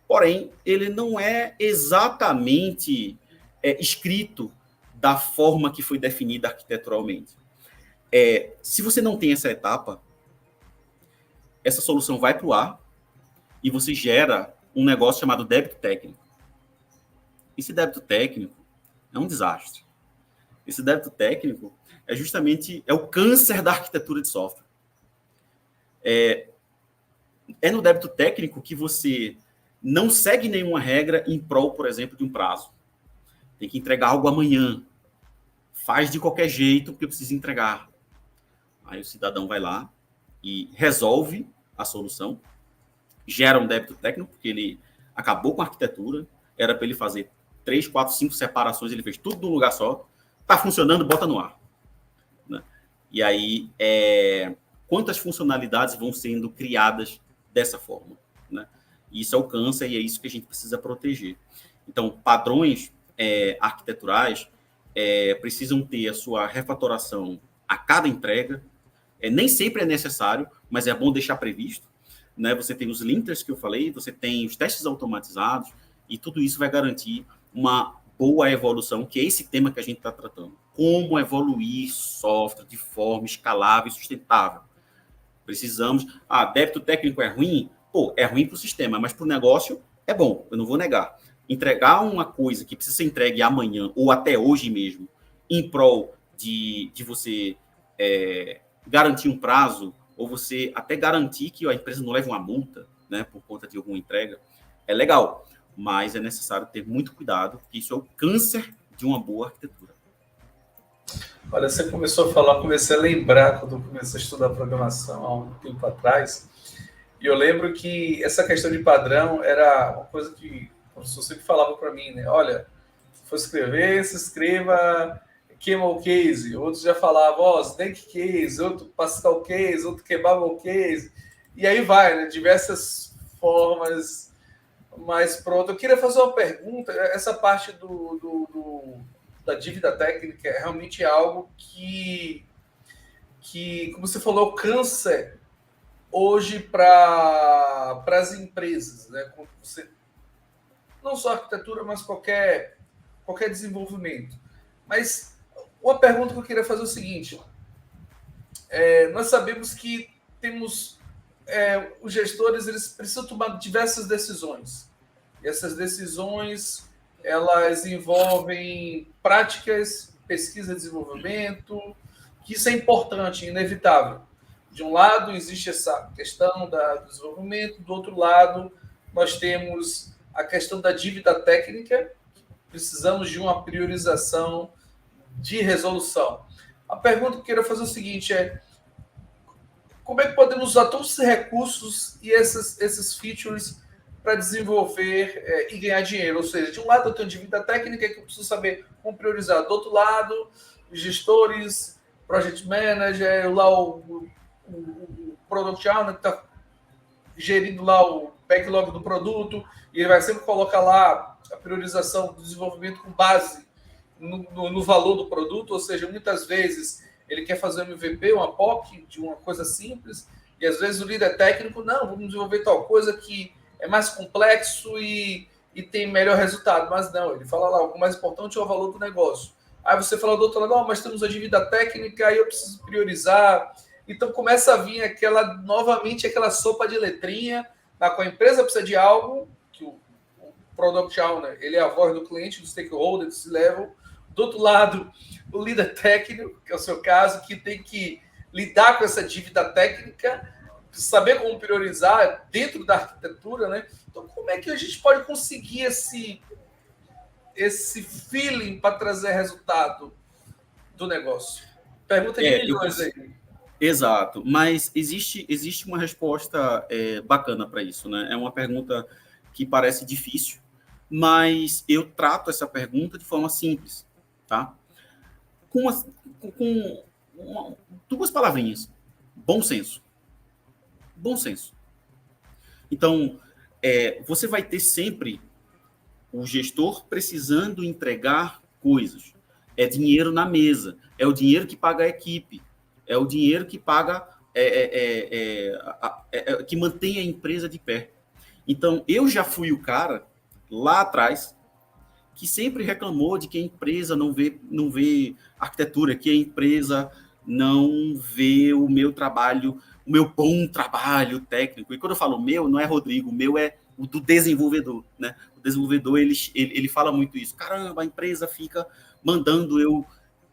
porém, ele não é exatamente escrito da forma que foi definida arquiteturalmente. Se você não tem essa etapa, essa solução vai para o ar e você gera um negócio chamado débito técnico. Esse débito técnico é um desastre. Esse débito técnico é justamente o câncer da arquitetura de software. É no débito técnico que você não segue nenhuma regra em prol, por exemplo, de um prazo. Tem que entregar algo amanhã. Faz de qualquer jeito porque precisa entregar. Aí o cidadão vai lá e resolve a solução, gera um débito técnico, porque ele acabou com a arquitetura, era para ele fazer 3, 4, 5 separações, ele fez tudo num lugar só, está funcionando, bota no ar. Né? E aí, quantas funcionalidades vão sendo criadas dessa forma? Né? Isso é o câncer e é isso que a gente precisa proteger. Então, padrões arquiteturais precisam ter a sua refatoração a cada entrega. Nem sempre é necessário, mas é bom deixar previsto. Né? Você tem os linters que eu falei, você tem os testes automatizados, e tudo isso vai garantir uma boa evolução, que é esse tema que a gente está tratando. Como evoluir software de forma escalável e sustentável. Precisamos... débito técnico é ruim? É ruim para o sistema, mas para o negócio é bom, eu não vou negar. Entregar uma coisa que precisa ser entregue amanhã ou até hoje mesmo, em prol de você garantir um prazo, ou você até garantir que a empresa não leve uma multa, né, por conta de alguma entrega, é legal, mas é necessário ter muito cuidado, porque isso é o câncer de uma boa arquitetura. Olha, você começou a falar, comecei a lembrar quando eu comecei a estudar programação há um tempo atrás, e eu lembro que essa questão de padrão era uma coisa que o professor sempre falava para mim, né? Olha, se for escrever, se escreva Camel Case, outros já falavam, Snake Case, outro Pascal Case, outro Kebab Case, e aí vai, né? Diversas formas, mas pronto. Eu queria fazer uma pergunta, essa parte da dívida técnica é realmente algo que, como você falou, câncer hoje para as empresas, né? Você, não só arquitetura, mas qualquer desenvolvimento. Mas uma pergunta que eu queria fazer é o seguinte: nós sabemos que temos os gestores, eles precisam tomar diversas decisões. E essas decisões, elas envolvem práticas, pesquisa e desenvolvimento, que isso é importante, inevitável. De um lado, existe essa questão do desenvolvimento, do outro lado, nós temos a questão da dívida técnica, precisamos de uma priorização de resolução. A pergunta que eu queria fazer é o seguinte: como é que podemos usar todos esses recursos e esses features para desenvolver e ganhar dinheiro? Ou seja, de um lado eu tenho dívida técnica que eu preciso saber como priorizar, do outro lado, os gestores, project manager, lá o product owner que está gerindo lá o backlog do produto, e ele vai sempre colocar lá a priorização do desenvolvimento com base no valor do produto, ou seja, muitas vezes ele quer fazer um MVP, uma POC de uma coisa simples, e às vezes o líder técnico, não, vamos desenvolver tal coisa que é mais complexo e tem melhor resultado, mas não, ele fala lá, o mais importante é o valor do negócio. Aí você fala do outro lado, mas temos a dívida técnica, aí eu preciso priorizar. Então começa a vir novamente aquela sopa de letrinha, na qual a empresa precisa de algo, que o Product Owner, ele é a voz do cliente, do stakeholder, do C-Level. Do outro lado, o líder técnico, que é o seu caso, que tem que lidar com essa dívida técnica, saber como priorizar dentro da arquitetura, né? Então, como é que a gente pode conseguir esse feeling para trazer resultado do negócio? Pergunta de milhões aí. Exato, mas existe uma resposta bacana para isso, né? É uma pergunta que parece difícil, mas eu trato essa pergunta de forma simples, tá? Com duas palavrinhas. Bom senso. Bom senso. Então, você vai ter sempre o gestor precisando entregar coisas. É dinheiro na mesa. É o dinheiro que paga a equipe. É o dinheiro que paga, que mantém a empresa de pé. Então, eu já fui o cara, lá atrás, que sempre reclamou de que a empresa não vê arquitetura, que a empresa não vê o meu trabalho, o meu bom trabalho técnico. E quando eu falo meu, não é Rodrigo, o meu é o do desenvolvedor, né? O desenvolvedor, ele fala muito isso. Caramba, a empresa fica mandando eu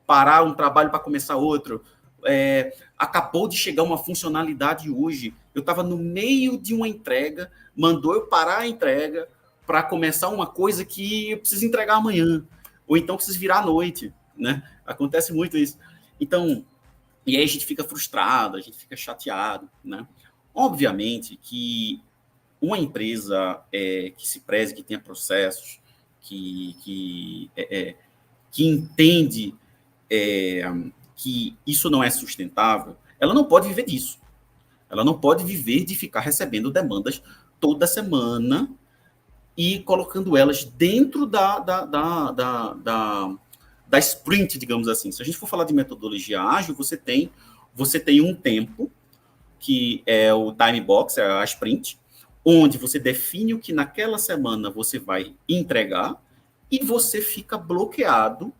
parar um trabalho para começar outro. Acabou de chegar uma funcionalidade hoje. Eu estava no meio de uma entrega, mandou eu parar a entrega para começar uma coisa que eu preciso entregar amanhã, ou então preciso virar à noite, né? Acontece muito isso. Então, e aí a gente fica frustrado, a gente fica chateado, né? Obviamente que uma empresa que se preze, que tenha processos, que entende que isso não é sustentável, ela não pode viver disso. Ela não pode viver de ficar recebendo demandas toda semana e colocando elas dentro da sprint, digamos assim. Se a gente for falar de metodologia ágil, você tem um tempo, que é o time box, é a sprint, onde você define o que naquela semana você vai entregar e você fica bloqueado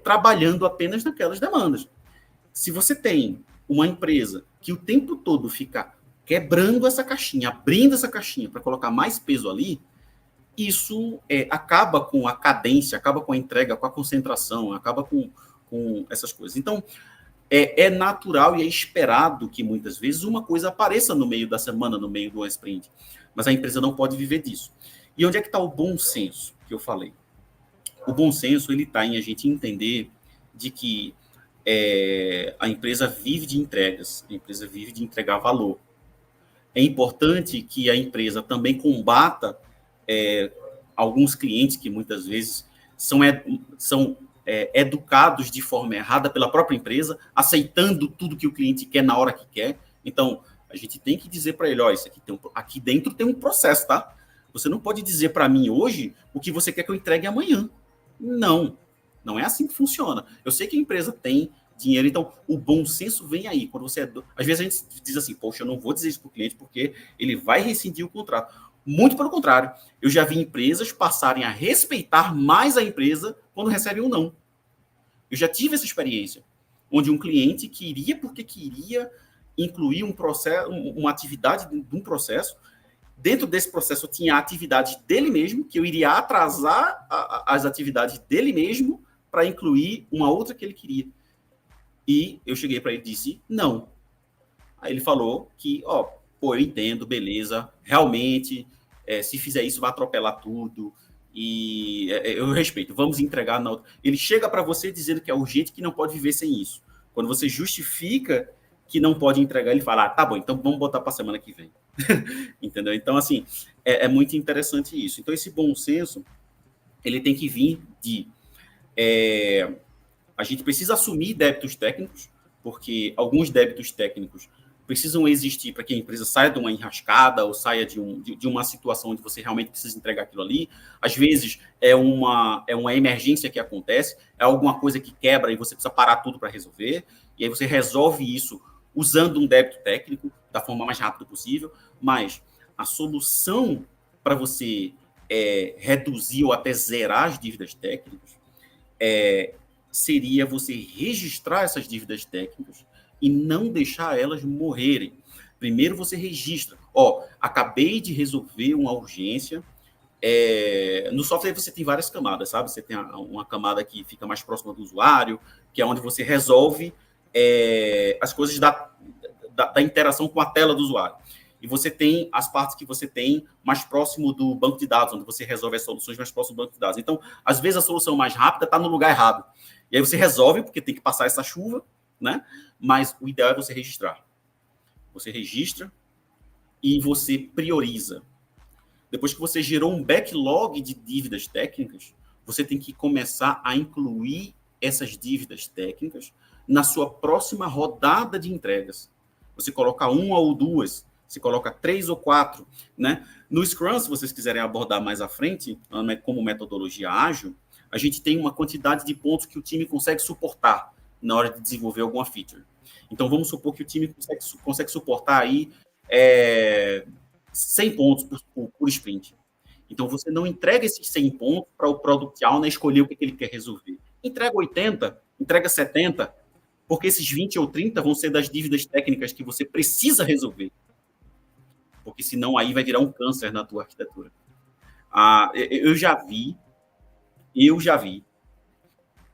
trabalhando apenas naquelas demandas. Se você tem uma empresa que o tempo todo fica quebrando essa caixinha, abrindo essa caixinha para colocar mais peso ali, isso acaba com a cadência, acaba com a entrega, com a concentração, acaba com essas coisas. Então, é natural e é esperado que muitas vezes uma coisa apareça no meio da semana, no meio do sprint, mas a empresa não pode viver disso. E onde é que está o bom senso que eu falei? O bom senso ele está em a gente entender de que a empresa vive de entregas, a empresa vive de entregar valor. É importante que a empresa também combata alguns clientes que muitas vezes são educados de forma errada pela própria empresa, aceitando tudo que o cliente quer na hora que quer. Então, a gente tem que dizer para ele, isso aqui dentro tem um processo, tá? Você não pode dizer para mim hoje o que você quer que eu entregue amanhã. Não é assim que funciona. Eu sei que a empresa tem dinheiro, então o bom senso vem aí. Quando você às vezes a gente diz assim, poxa, eu não vou dizer isso para o cliente porque ele vai rescindir o contrato. Muito pelo contrário. Eu já vi empresas passarem a respeitar mais a empresa quando recebem um não. Eu já tive essa experiência, onde um cliente queria, porque queria incluir um processo, uma atividade de um processo. Dentro desse processo, eu tinha a atividade dele mesmo, que eu iria atrasar as atividades dele mesmo para incluir uma outra que ele queria. E eu cheguei para ele e disse, não. Aí ele falou que, eu entendo, beleza, realmente, se fizer isso, vai atropelar tudo, e eu respeito, vamos entregar na outra. Ele chega para você dizendo que é urgente, que não pode viver sem isso. Quando você justifica que não pode entregar, ele fala, tá bom, então vamos botar para a semana que vem. Entendeu? Então, assim, é muito interessante isso. Então, esse bom senso, ele tem que vir de... a gente precisa assumir débitos técnicos, porque alguns débitos técnicos precisam existir para que a empresa saia de uma enrascada ou saia de uma situação onde você realmente precisa entregar aquilo ali. Às vezes, é uma emergência que acontece, é alguma coisa que quebra e você precisa parar tudo para resolver, e aí você resolve isso usando um débito técnico da forma mais rápida possível, mas a solução para você reduzir ou até zerar as dívidas técnicas seria você registrar essas dívidas técnicas e não deixar elas morrerem. Primeiro você registra. Acabei de resolver uma urgência. No software você tem várias camadas, sabe? Você tem uma camada que fica mais próxima do usuário, que é onde você resolve as coisas da interação com a tela do usuário. E você tem as partes que você tem mais próximo do banco de dados, onde você resolve as soluções mais próximo do banco de dados. Então, às vezes, a solução mais rápida está no lugar errado. E aí você resolve, porque tem que passar essa chuva, né? Mas o ideal é você registrar. Você registra e você prioriza. Depois que você gerou um backlog de dívidas técnicas, você tem que começar a incluir essas dívidas técnicas na sua próxima rodada de entregas. Você coloca 1 ou 2, você coloca 3 ou 4, né? No Scrum, se vocês quiserem abordar mais à frente, como metodologia ágil, a gente tem uma quantidade de pontos que o time consegue suportar na hora de desenvolver alguma feature. Então, vamos supor que o time consegue suportar aí 100 pontos por sprint. Então, você não entrega esses 100 pontos para o Product Owner escolher o que ele quer resolver. Entrega 80, entrega 70, porque esses 20 ou 30 vão ser das dívidas técnicas que você precisa resolver. Porque senão aí vai virar um câncer na tua arquitetura. Eu já vi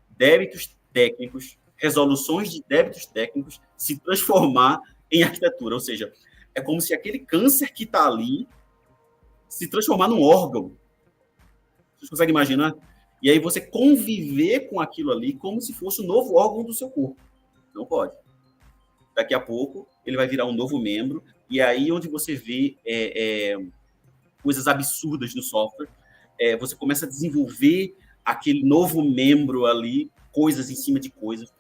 débitos técnicos, resoluções de débitos técnicos se transformar em arquitetura. Ou seja, é como se aquele câncer que está ali se transformar num órgão. Vocês conseguem imaginar? E aí você conviver com aquilo ali como se fosse um novo órgão do seu corpo. Não pode. Daqui a pouco, ele vai virar um novo membro, e aí onde você vê coisas absurdas no software, você começa a desenvolver aquele novo membro ali, coisas em cima de coisas,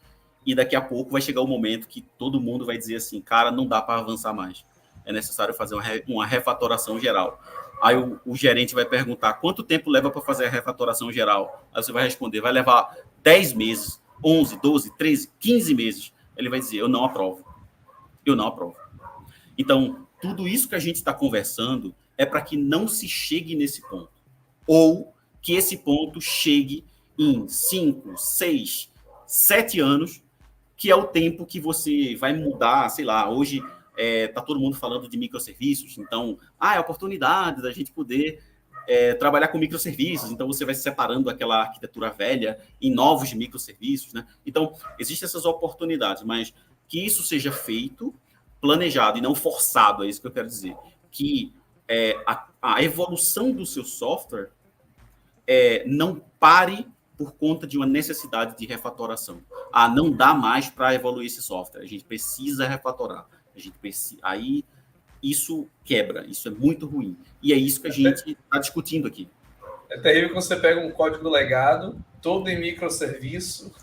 e daqui a pouco vai chegar o momento que todo mundo vai dizer assim, cara, não dá para avançar mais. É necessário fazer uma refatoração geral. Aí o gerente vai perguntar, quanto tempo leva para fazer a refatoração geral? Aí você vai responder, vai levar 10 meses, 11, 12, 13, 15 meses. Ele vai dizer, eu não aprovo. Eu não aprovo. Então, tudo isso que a gente está conversando é para que não se chegue nesse ponto. Ou que esse ponto chegue em 5, 6, 7 anos, que é o tempo que você vai mudar, sei lá, hoje está todo mundo falando de microserviços, então, é a oportunidade da gente poder trabalhar com microserviços, então você vai separando aquela arquitetura velha em novos microserviços, né? Então, existem essas oportunidades, mas que isso seja feito, planejado e não forçado, é isso que eu quero dizer. Que a evolução do seu software não pare por conta de uma necessidade de refatoração. Não dá mais para evoluir esse software, a gente precisa refatorar. Aí isso quebra, isso é muito ruim. E é isso que a gente está discutindo aqui. É terrível que você pega um código legado, todo em microserviço,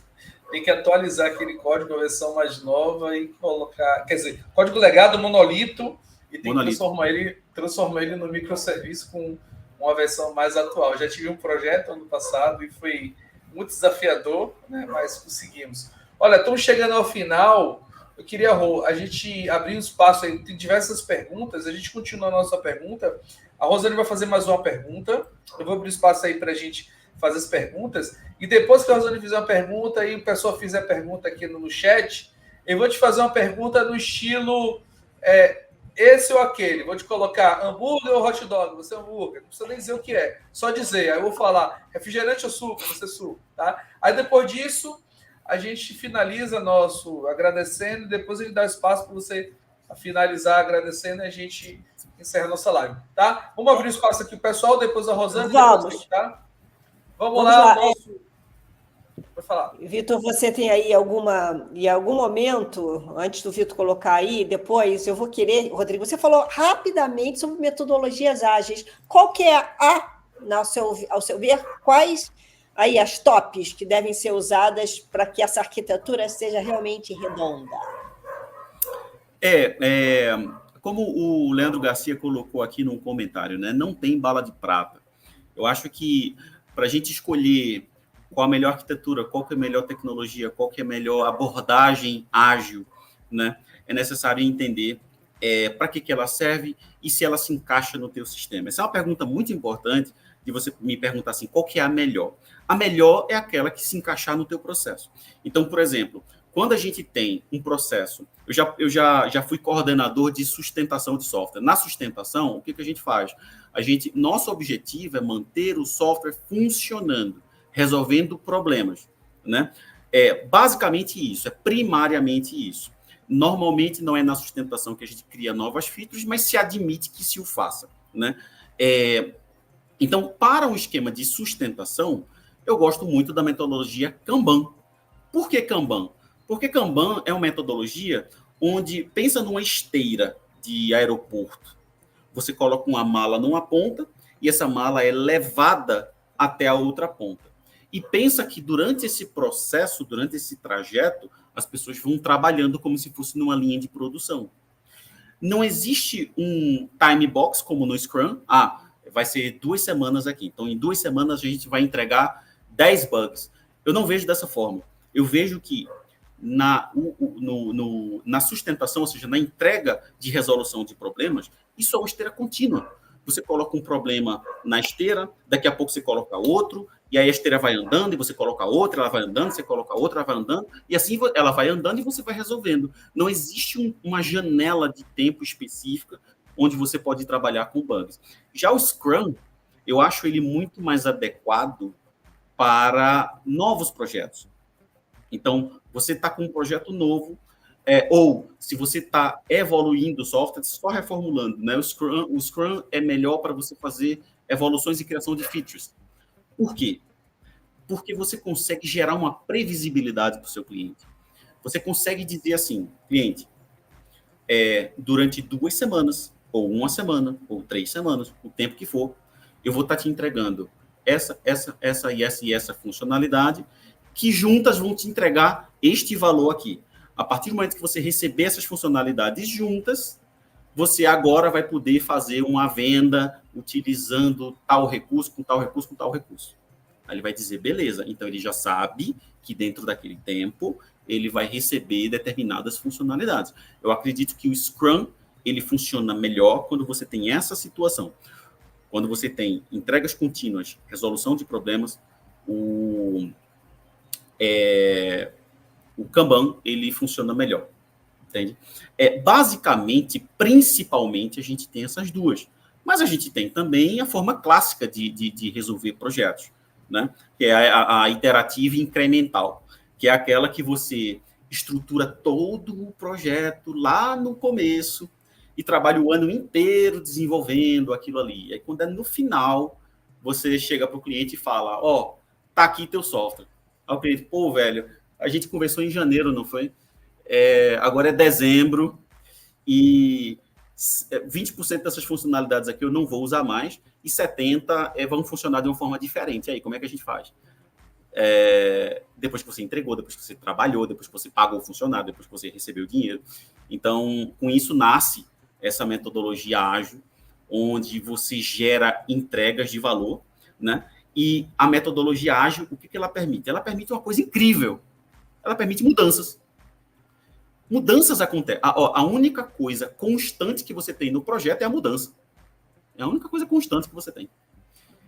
tem que atualizar aquele código, a versão mais nova e colocar... Quer dizer, código legado, monolito, e tem que transformar ele no microserviço com uma versão mais atual. Eu já tive um projeto ano passado e foi muito desafiador, né? Mas conseguimos. Olha, estamos chegando ao final. Eu queria, Rô, a gente abrir um espaço aí, tem diversas perguntas, a gente continua a nossa pergunta. A Rosane vai fazer mais uma pergunta, eu vou abrir espaço aí para a gente fazer as perguntas, e depois que a Rosane fizer uma pergunta e o pessoal fizer a pergunta aqui no chat, eu vou te fazer uma pergunta no estilo esse ou aquele, vou te colocar hambúrguer ou hot dog, você é hambúrguer, não precisa nem dizer o que é, só dizer, aí eu vou falar refrigerante ou suco, você suco, tá? Aí depois disso, a gente finaliza nosso agradecendo e depois a gente dá espaço para você finalizar agradecendo e a gente encerra a nossa live, tá? Vamos abrir espaço aqui o pessoal, depois a Rosane. Vamos. Depois, tá? Vamos lá. Vou falar. Vitor, você tem aí em algum momento, antes do Vitor colocar aí, depois eu vou querer, Rodrigo, você falou rapidamente sobre metodologias ágeis. Qual que é ao seu ver, quais aí as tops que devem ser usadas para que essa arquitetura seja realmente redonda? Como o Leandro Garcia colocou aqui num comentário, né? Não tem bala de prata. Eu acho que para a gente escolher qual a melhor arquitetura, qual que é a melhor tecnologia, qual que é a melhor abordagem ágil, né? É necessário entender para que ela serve e se ela se encaixa no teu sistema. Essa é uma pergunta muito importante de você me perguntar assim, qual que é a melhor? A melhor é aquela que se encaixar no teu processo. Então, por exemplo, quando a gente tem um processo, eu já fui coordenador de sustentação de software. Na sustentação, o que a gente faz? Nosso objetivo é manter o software funcionando, resolvendo problemas, né? Basicamente isso, primariamente isso. Normalmente não é na sustentação que a gente cria novas features, mas se admite que se o faça, né? Então, para um esquema de sustentação, eu gosto muito da metodologia Kanban. Por que Kanban? Porque Kanban é uma metodologia onde, pensa numa esteira de aeroporto. Você coloca uma mala numa ponta e essa mala é levada até a outra ponta. E pensa que durante esse processo, durante esse trajeto, as pessoas vão trabalhando como se fosse numa linha de produção. Não existe um time box como no Scrum. Vai ser 2 semanas aqui. Então, em 2 semanas, a gente vai entregar 10 bugs. Eu não vejo dessa forma. Eu vejo que na sustentação, ou seja, na entrega de resolução de problemas, isso é uma esteira contínua. Você coloca um problema na esteira, daqui a pouco você coloca outro, e aí a esteira vai andando, e você coloca outra, ela vai andando, você coloca outra, ela vai andando, e assim ela vai andando e você vai resolvendo. Não existe uma janela de tempo específica onde você pode trabalhar com bugs. Já o Scrum, eu acho ele muito mais adequado para novos projetos. Então, você está com um projeto novo, ou se você está evoluindo o software, só reformulando, né? O Scrum é melhor para você fazer evoluções e criação de features. Por quê? Porque você consegue gerar uma previsibilidade para o seu cliente. Você consegue dizer assim, cliente, durante 2 semanas, ou 1 semana, ou 3 semanas, o tempo que for, eu vou estar te entregando essa e essa funcionalidade, que juntas vão te entregar este valor aqui. A partir do momento que você receber essas funcionalidades juntas, você agora vai poder fazer uma venda utilizando tal recurso, com tal recurso, com tal recurso. Aí ele vai dizer, beleza, então ele já sabe que dentro daquele tempo ele vai receber determinadas funcionalidades. Eu acredito que o Scrum, ele funciona melhor quando você tem essa situação. Quando você tem entregas contínuas, resolução de problemas, o Kanban, ele funciona melhor. Entende? Basicamente, principalmente, a gente tem essas duas. Mas a gente tem também a forma clássica de resolver projetos, né? Que é a iterativa incremental, que é aquela que você estrutura todo o projeto lá no começo e trabalha o ano inteiro desenvolvendo aquilo ali. E aí, quando é no final, você chega para o cliente e fala, tá aqui teu software. Aí o cliente, velho, a gente conversou em janeiro, não foi? Agora é dezembro e 20% dessas funcionalidades aqui eu não vou usar mais e 70% vão funcionar de uma forma diferente. E aí, como é que a gente faz? Depois que você entregou, depois que você trabalhou, depois que você pagou o funcionário, depois que você recebeu o dinheiro. Então, com isso nasce essa metodologia ágil, onde você gera entregas de valor, né? E a metodologia ágil, o que ela permite? Ela permite uma coisa incrível. Ela permite mudanças. Mudanças acontecem. A única coisa constante que você tem no projeto é a mudança. É a única coisa constante que você tem.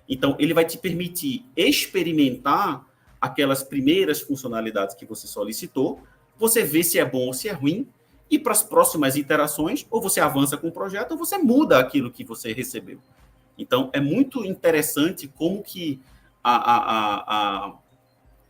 Então, ele vai te permitir experimentar aquelas primeiras funcionalidades que você solicitou, você vê se é bom ou se é ruim, e para as próximas iterações, ou você avança com o projeto, ou você muda aquilo que você recebeu. Então, é muito interessante como que a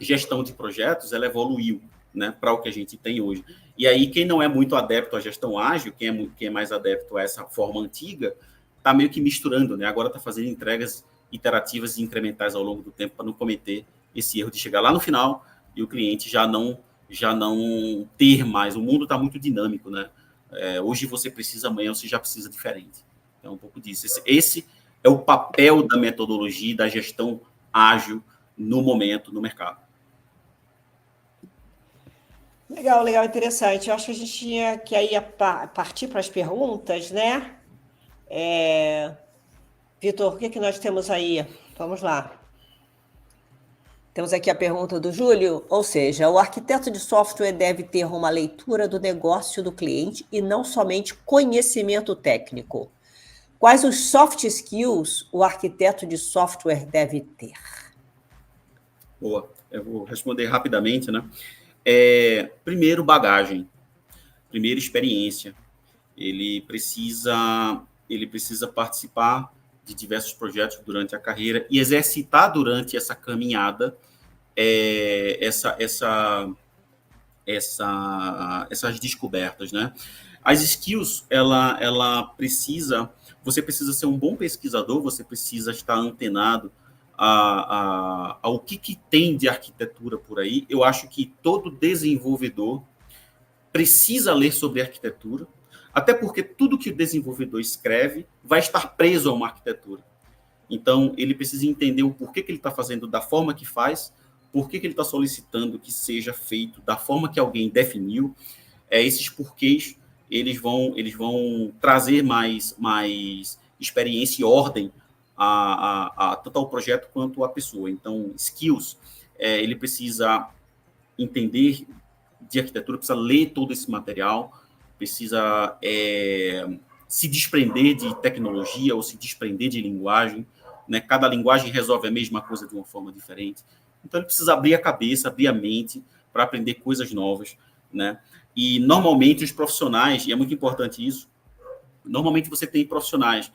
gestão de projetos ela evoluiu, né, para o que a gente tem hoje. E aí, quem não é muito adepto à gestão ágil, quem é mais adepto a essa forma antiga, está meio que misturando, né? Agora está fazendo entregas iterativas e incrementais ao longo do tempo para não cometer esse erro de chegar lá no final e o cliente já não ter mais. O mundo está muito dinâmico, né? Hoje você precisa, amanhã você já precisa diferente. É um pouco disso. Esse é o papel da metodologia e da gestão ágil no momento, no mercado. Legal, interessante. Eu acho que a gente tinha que aí partir para as perguntas, né? Vitor, o que nós temos aí? Vamos lá. Temos aqui a pergunta do Júlio, ou seja, o arquiteto de software deve ter uma leitura do negócio do cliente e não somente conhecimento técnico. Quais os soft skills o arquiteto de software deve ter? Boa, eu vou responder rapidamente, né? Primeiro, bagagem. Primeiro, experiência. Ele precisa participar de diversos projetos durante a carreira e exercitar durante essa caminhada essas descobertas, né? As skills, você precisa ser um bom pesquisador, você precisa estar antenado ao que tem de arquitetura por aí. Eu acho que todo desenvolvedor precisa ler sobre arquitetura, até porque tudo que o desenvolvedor escreve vai estar preso a uma arquitetura. Então, ele precisa entender o porquê que ele está fazendo da forma que faz, por que ele está solicitando que seja feito da forma que alguém definiu. Esses porquês, eles vão trazer mais experiência e ordem tanto ao projeto quanto à pessoa. Então, skills, ele precisa entender de arquitetura, precisa ler todo esse material, precisa se desprender de tecnologia ou se desprender de linguagem, né? Cada linguagem resolve a mesma coisa de uma forma diferente. Então, ele precisa abrir a cabeça, abrir a mente para aprender coisas novas, né? E, normalmente, os profissionais, e é muito importante isso, normalmente você tem profissionais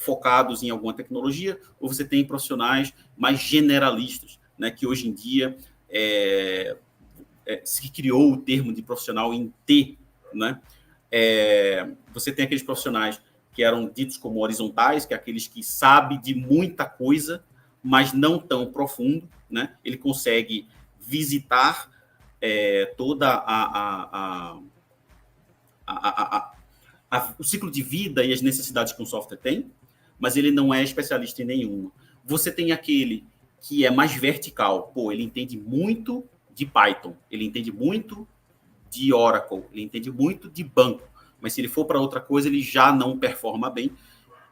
focados em alguma tecnologia, ou você tem profissionais mais generalistas, né? Que hoje em dia se criou o termo de profissional em T, né? Você tem aqueles profissionais que eram ditos como horizontais, que é aqueles que sabem de muita coisa, mas não tão profundo, né? Ele consegue visitar toda o ciclo de vida e as necessidades que um software tem, mas ele não é especialista em nenhuma. Você tem aquele que é mais vertical. Ele entende muito de Python, ele entende muito de Oracle, ele entende muito de banco, mas se ele for para outra coisa, ele já não performa bem.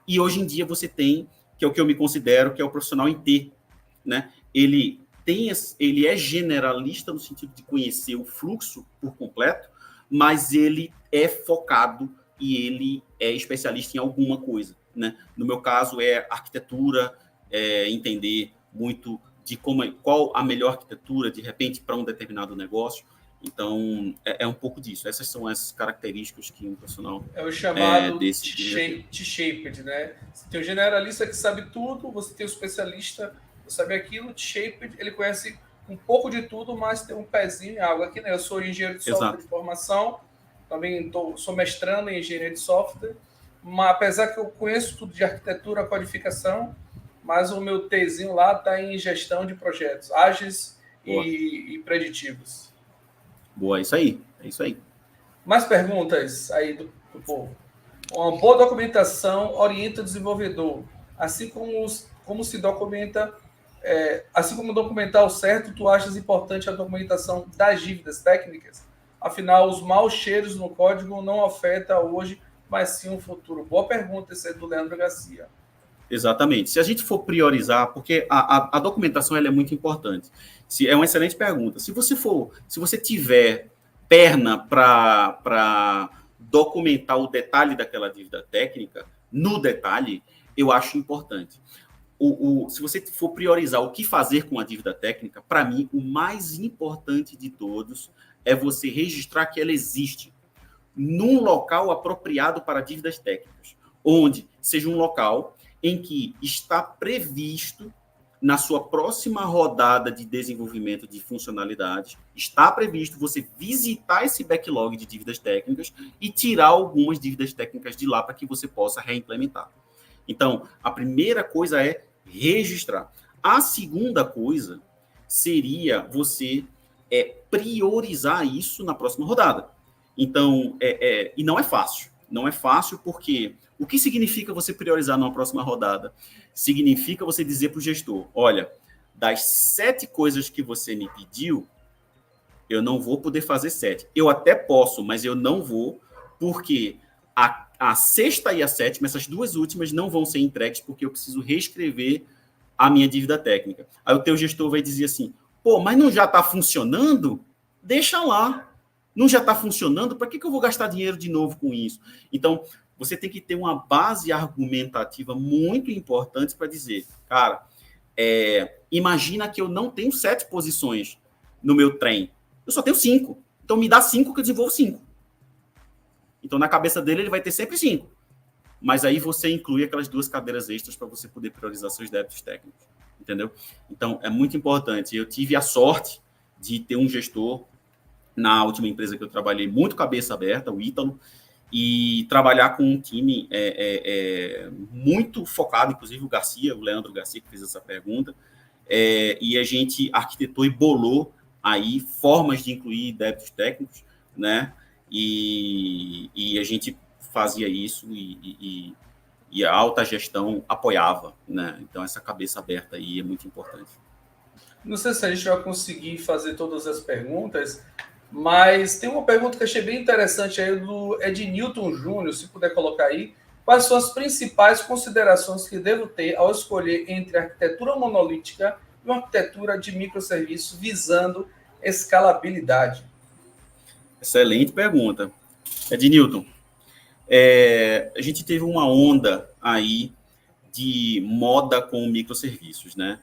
E hoje em dia você tem, que é o que eu me considero, que é o profissional em T, né? Ele é generalista no sentido de conhecer o fluxo por completo, mas ele é focado e ele é especialista em alguma coisa, né? No meu caso, é arquitetura, entender muito de qual a melhor arquitetura, de repente, para um determinado negócio. Então, é um pouco disso. Essas são as características que um profissional... É o chamado T-shaped, né? Você tem o generalista que sabe tudo, você tem o especialista que sabe aquilo, T-shaped, ele conhece um pouco de tudo, mas tem um pezinho em algo. Aqui, né? Eu sou engenheiro de software de formação, também sou mestrando em engenharia de software, mas apesar que eu conheço tudo de arquitetura, codificação, mas o meu Tzinho lá está em gestão de projetos ágeis e preditivos. Boa, é isso aí. Mais perguntas aí do povo. Uma boa documentação orienta o desenvolvedor, assim como se documenta, assim como documentar o certo, tu achas importante a documentação das dívidas técnicas? Afinal, os maus cheiros no código não afetam hoje, mas sim o futuro. Boa pergunta, esse é do Leandro Garcia. Exatamente. Se a gente for priorizar, porque a documentação ela é muito importante. É uma excelente pergunta. Se você tiver perna para documentar o detalhe daquela dívida técnica, no detalhe, eu acho importante. Se você for priorizar o que fazer com a dívida técnica, para mim, o mais importante de todos é você registrar que ela existe num local apropriado para dívidas técnicas, onde seja um local em que está previsto na sua próxima rodada de desenvolvimento de funcionalidades, está previsto você visitar esse backlog de dívidas técnicas e tirar algumas dívidas técnicas de lá para que você possa reimplementar. Então, a primeira coisa é registrar. A segunda coisa seria você priorizar isso na próxima rodada. Então, e não é fácil. Não é fácil porque o que significa você priorizar numa próxima rodada? Significa você dizer para o gestor, olha, das 7 coisas que você me pediu, eu não vou poder fazer 7. Eu até posso, mas eu não vou, porque a sexta e a sétima, essas 2 últimas, não vão ser entregues porque eu preciso reescrever a minha dívida técnica. Aí o teu gestor vai dizer assim, mas não já está funcionando? Deixa lá. Não já está funcionando? Para que eu vou gastar dinheiro de novo com isso? Então, você tem que ter uma base argumentativa muito importante para dizer, cara, imagina que eu não tenho 7 posições no meu trem. Eu só tenho 5. Então, me dá 5 que eu desenvolvo 5. Então, na cabeça dele, ele vai ter sempre 5. Mas aí você inclui aquelas 2 cadeiras extras para você poder priorizar seus débitos técnicos. Entendeu? Então, é muito importante. Eu tive a sorte de ter um gestor na última empresa que eu trabalhei, muito cabeça aberta, o Ítalo, e trabalhar com um time muito focado, inclusive o Leandro Garcia, que fez essa pergunta, e a gente arquitetou e bolou aí formas de incluir débitos técnicos, né? E a gente fazia isso e e a alta gestão apoiava, né? Então, essa cabeça aberta aí é muito importante. Não sei se a gente vai conseguir fazer todas as perguntas, mas tem uma pergunta que eu achei bem interessante aí do Ednilton Júnior, se puder colocar aí. Quais são as principais considerações que devo ter ao escolher entre a arquitetura monolítica e uma arquitetura de microserviços visando escalabilidade? Excelente pergunta. Ednilton, a gente teve uma onda aí de moda com microserviços, né?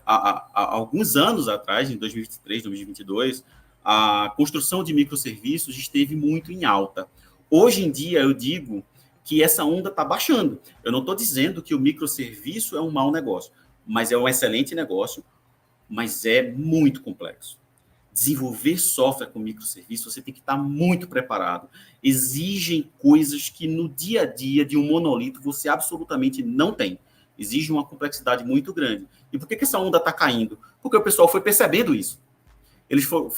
Há alguns anos atrás, em 2023, 2022, a construção de microserviços esteve muito em alta. Hoje em dia, eu digo que essa onda está baixando. Eu não estou dizendo que o microserviço é um mau negócio, mas é um excelente negócio, mas é muito complexo. Desenvolver software com microserviço, você tem que estar muito preparado. Exigem coisas que no dia a dia de um monolito você absolutamente não tem. Exige uma complexidade muito grande. E por que essa onda está caindo? Porque o pessoal foi percebendo isso. Eles foram,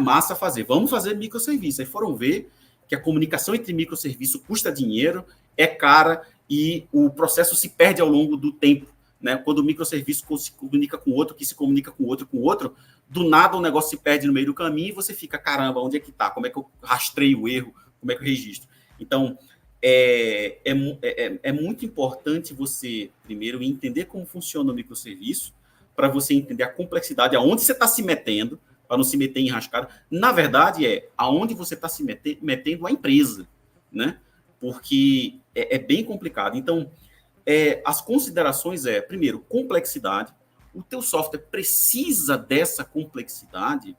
massa fazer, vamos fazer microserviço. Aí foram ver que a comunicação entre microserviço custa dinheiro, é cara e o processo se perde ao longo do tempo. Né? Quando o microserviço se comunica com outro, que se comunica com outro, do nada o negócio se perde no meio do caminho e você fica, caramba, onde é que está? Como é que eu rastreio o erro? Como é que eu registro? Então, é muito importante você, primeiro, entender como funciona o microserviço, para você entender a complexidade, aonde você está se metendo, para não se meter em rascada. Na verdade, aonde você está se metendo a empresa, né? Porque é bem complicado. Então, as considerações primeiro, complexidade. O teu software precisa dessa complexidade?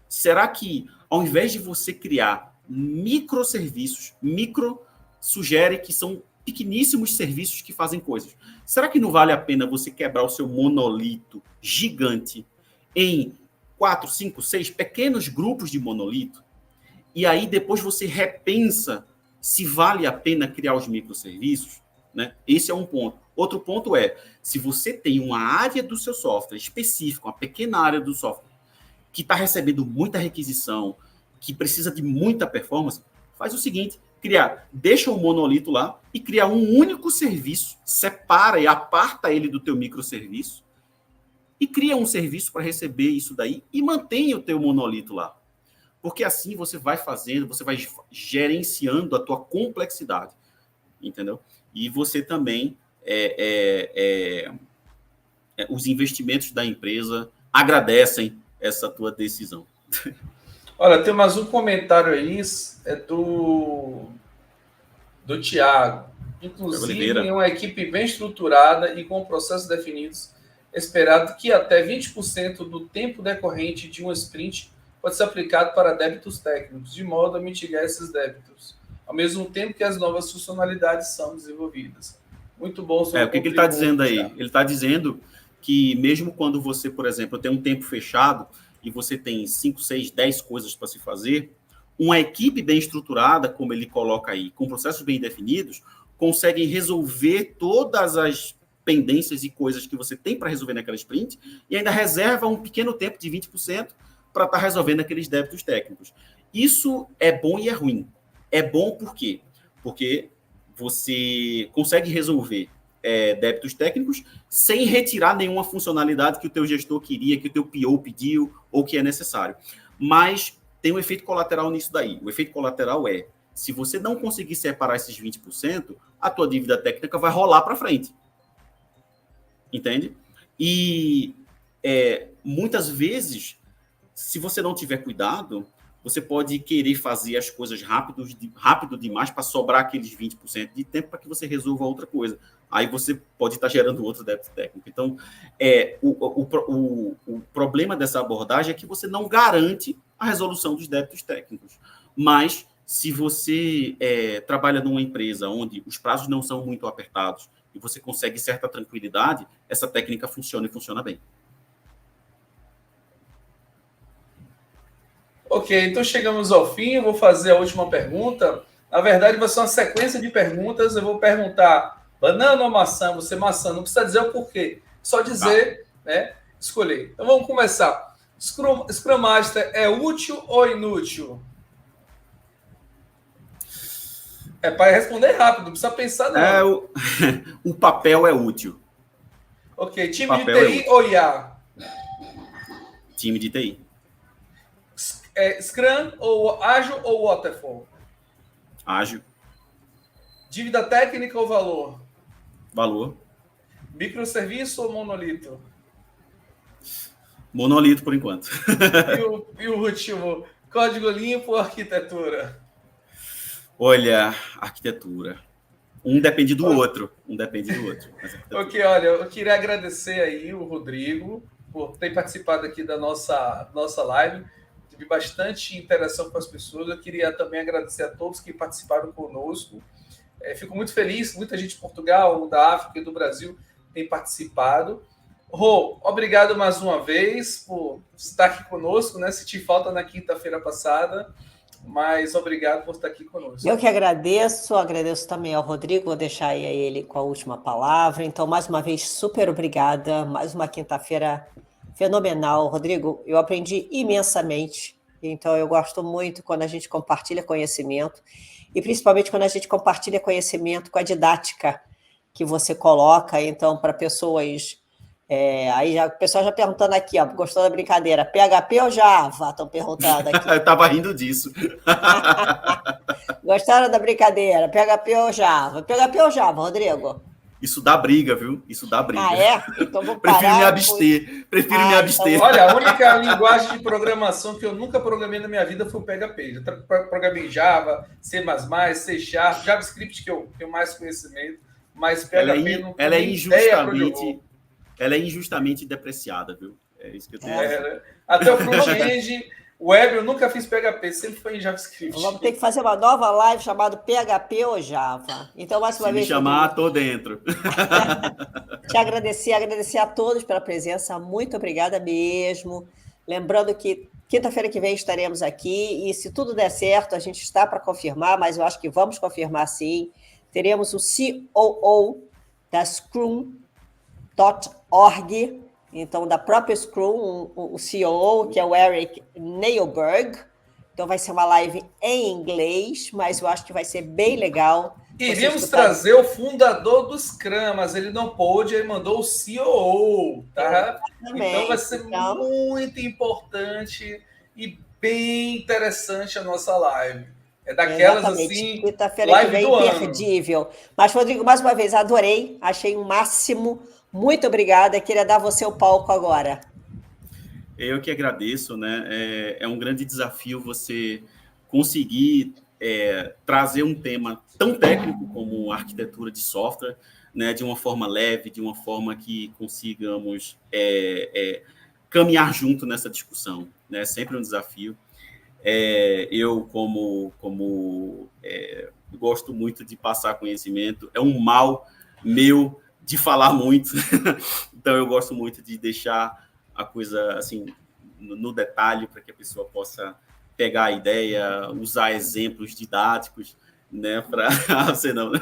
Será que, ao invés de você criar microserviços, sugere que são pequeníssimos serviços que fazem coisas. Será que não vale a pena você quebrar o seu monolito gigante em 4, 5, 6 pequenos grupos de monolito? E aí depois você repensa se vale a pena criar os microserviços? Né? Esse é um ponto. Outro ponto se você tem uma área do seu software específica, uma pequena área do software, que está recebendo muita requisição, que precisa de muita performance, faz o seguinte, deixa o monolito lá e cria um único serviço, separa e aparta ele do teu microserviço e cria um serviço para receber isso daí e mantenha o teu monolito lá. Porque assim você vai fazendo, você vai gerenciando a tua complexidade, entendeu? E você também, os investimentos da empresa agradecem essa tua decisão. Olha, tem mais um comentário aí, do Tiago. Inclusive, em uma equipe bem estruturada e com processos definidos, esperado que até 20% do tempo decorrente de um sprint pode ser aplicado para débitos técnicos, de modo a mitigar esses débitos, ao mesmo tempo que as novas funcionalidades são desenvolvidas. Muito bom. O que ele está dizendo aí? Ele está dizendo que mesmo quando você, por exemplo, tem um tempo fechado e você tem 5, 6, 10 coisas para se fazer, uma equipe bem estruturada, como ele coloca aí, com processos bem definidos, consegue resolver todas as pendências e coisas que você tem para resolver naquela sprint e ainda reserva um pequeno tempo de 20% para estar resolvendo aqueles débitos técnicos. Isso é bom e é ruim. É bom por quê? Porque você consegue resolver débitos técnicos sem retirar nenhuma funcionalidade que o teu gestor queria, que o teu PO pediu ou que é necessário. Mas tem um efeito colateral nisso daí. O efeito colateral se você não conseguir separar esses 20%, a tua dívida técnica vai rolar para frente. Entende? E muitas vezes, se você não tiver cuidado, você pode querer fazer as coisas rápido demais para sobrar aqueles 20% de tempo para que você resolva outra coisa. Aí você pode estar gerando outro débito técnico. Então, o problema dessa abordagem é que você não garante a resolução dos débitos técnicos. Mas, se você trabalha numa empresa onde os prazos não são muito apertados e você consegue certa tranquilidade, essa técnica funciona e funciona bem. Ok, então chegamos ao fim. Eu vou fazer a última pergunta. Na verdade, vai ser uma sequência de perguntas. Eu vou perguntar banana ou maçã? Você maçã, não precisa dizer o porquê. Só dizer, né? Escolher. Então vamos começar. Scrum Master é útil ou inútil? É para responder rápido, não precisa pensar, não. O papel é útil. Ok, time de TI ou IA? Time de TI. Scrum ou Ágil ou Waterfall? Ágil. Dívida técnica ou valor? Valor. Microserviço ou monolito? Monolito, por enquanto. E o último, código limpo ou arquitetura? Olha, arquitetura. Um depende do outro. Ok, olha, eu queria agradecer aí o Rodrigo por ter participado aqui da nossa live. Tive bastante interação com as pessoas. Eu queria também agradecer a todos que participaram conosco. Fico muito feliz, muita gente de Portugal, da África e do Brasil tem participado. Rô, obrigado mais uma vez por estar aqui conosco, né? Senti falta na quinta-feira passada, mas obrigado por estar aqui conosco. Eu que agradeço também ao Rodrigo, vou deixar aí ele com a última palavra. Então, mais uma vez, super obrigada, mais uma quinta-feira fenomenal. Rodrigo, eu aprendi imensamente, então eu gosto muito quando a gente compartilha conhecimento, e principalmente quando a gente compartilha conhecimento com a didática que você coloca, então, para pessoas... aí o pessoal já perguntando aqui, ó, gostou da brincadeira, PHP ou Java? Estão perguntando aqui. Eu estava rindo disso. Gostaram da brincadeira? PHP ou Java? PHP ou Java, Rodrigo? Isso dá briga, viu? Isso dá briga. Ah, é? Então vou parar. Prefiro me abster. Então... Olha, a única linguagem de programação que eu nunca programei na minha vida foi o PHP. Eu programei Java, C++, C#, JavaScript, que eu tenho mais conhecimento, mas PHP não tem ideia para jogo. Ela é injustamente depreciada, viu? É isso que eu tenho. Né? Até o front-end, web, eu nunca fiz PHP, sempre foi em JavaScript. Vamos ter que fazer uma nova live chamada PHP ou Java. Então, mais uma vez... Se me chamar, tô dentro. Te agradecer a todos pela presença, muito obrigada mesmo. Lembrando que quinta-feira que vem estaremos aqui, e se tudo der certo, a gente está para confirmar, mas eu acho que vamos confirmar sim. Teremos o COO da Scrum.org, então da própria Scrum, o COO, que é o Eric Nailberg. Então vai ser uma live em inglês, mas eu acho que vai ser bem legal. Iríamos trazer o fundador do Scrum, mas ele não pôde, ele mandou o COO, tá? Então vai ser muito importante e bem interessante a nossa live. É daquelas assim, quinta-feira que vem, imperdível. Mas, Rodrigo, mais uma vez, adorei, achei o máximo. Muito obrigada, queria dar você o palco agora. Eu que agradeço, né? É um grande desafio você conseguir trazer um tema tão técnico como arquitetura de software, né? De uma forma leve, de uma forma que consigamos caminhar junto nessa discussão, né? Sempre um desafio. Eu, como gosto muito de passar conhecimento, é um mal meu de falar muito, então eu gosto muito de deixar a coisa assim no detalhe para que a pessoa possa pegar a ideia, usar exemplos didáticos, né, para você não.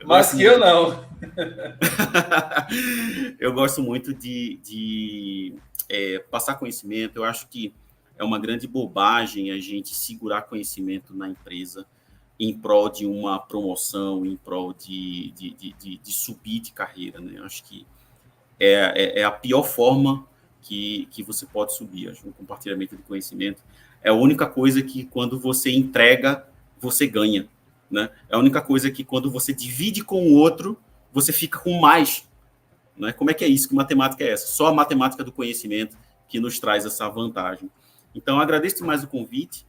Mas que eu não. Eu gosto muito de passar conhecimento. Eu acho que é uma grande bobagem a gente segurar conhecimento na empresa em prol de uma promoção, em prol de subir de carreira, né? Eu acho que é a pior forma que você pode subir. Acho que o compartilhamento de conhecimento é a única coisa que, quando você entrega, você ganha, né? É a única coisa que, quando você divide com o outro, você fica com mais, né? Como é que é isso? Que matemática é essa? Só a matemática do conhecimento que nos traz essa vantagem. Então, agradeço demais o convite.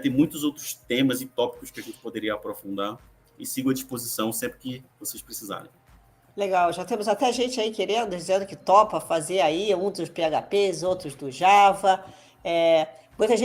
Tem muitos outros temas e tópicos que a gente poderia aprofundar, e sigo à disposição sempre que vocês precisarem. Legal, já temos até gente aí querendo, dizendo que topa fazer aí um dos PHPs, outros do Java. Muitas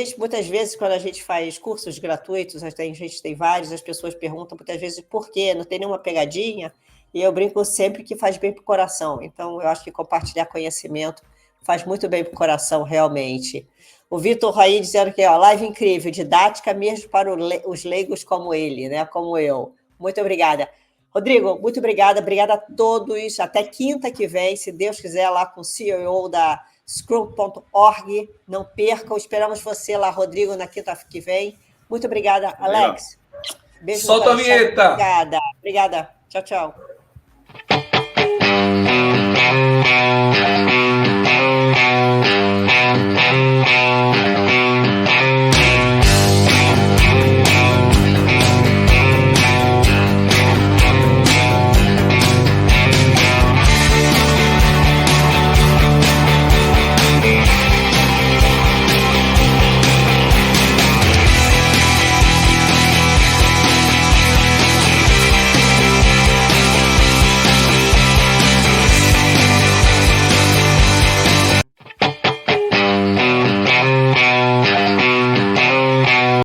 vezes, quando a gente faz cursos gratuitos, a gente tem vários, as pessoas perguntam muitas vezes por quê, não tem nenhuma pegadinha, e eu brinco sempre que faz bem para o coração. Então, eu acho que compartilhar conhecimento faz muito bem para o coração, realmente. O Vitor aí dizendo que live incrível, didática mesmo para os leigos como ele, né? Como eu. Muito obrigada. Rodrigo, muito obrigada. Obrigada a todos. Até quinta que vem, se Deus quiser, lá com o CEO da Scrum.org. Não percam. Esperamos você lá, Rodrigo, na quinta que vem. Muito obrigada, Alex. Beijo. Solta a vinheta. Obrigada. Obrigada. Tchau, tchau.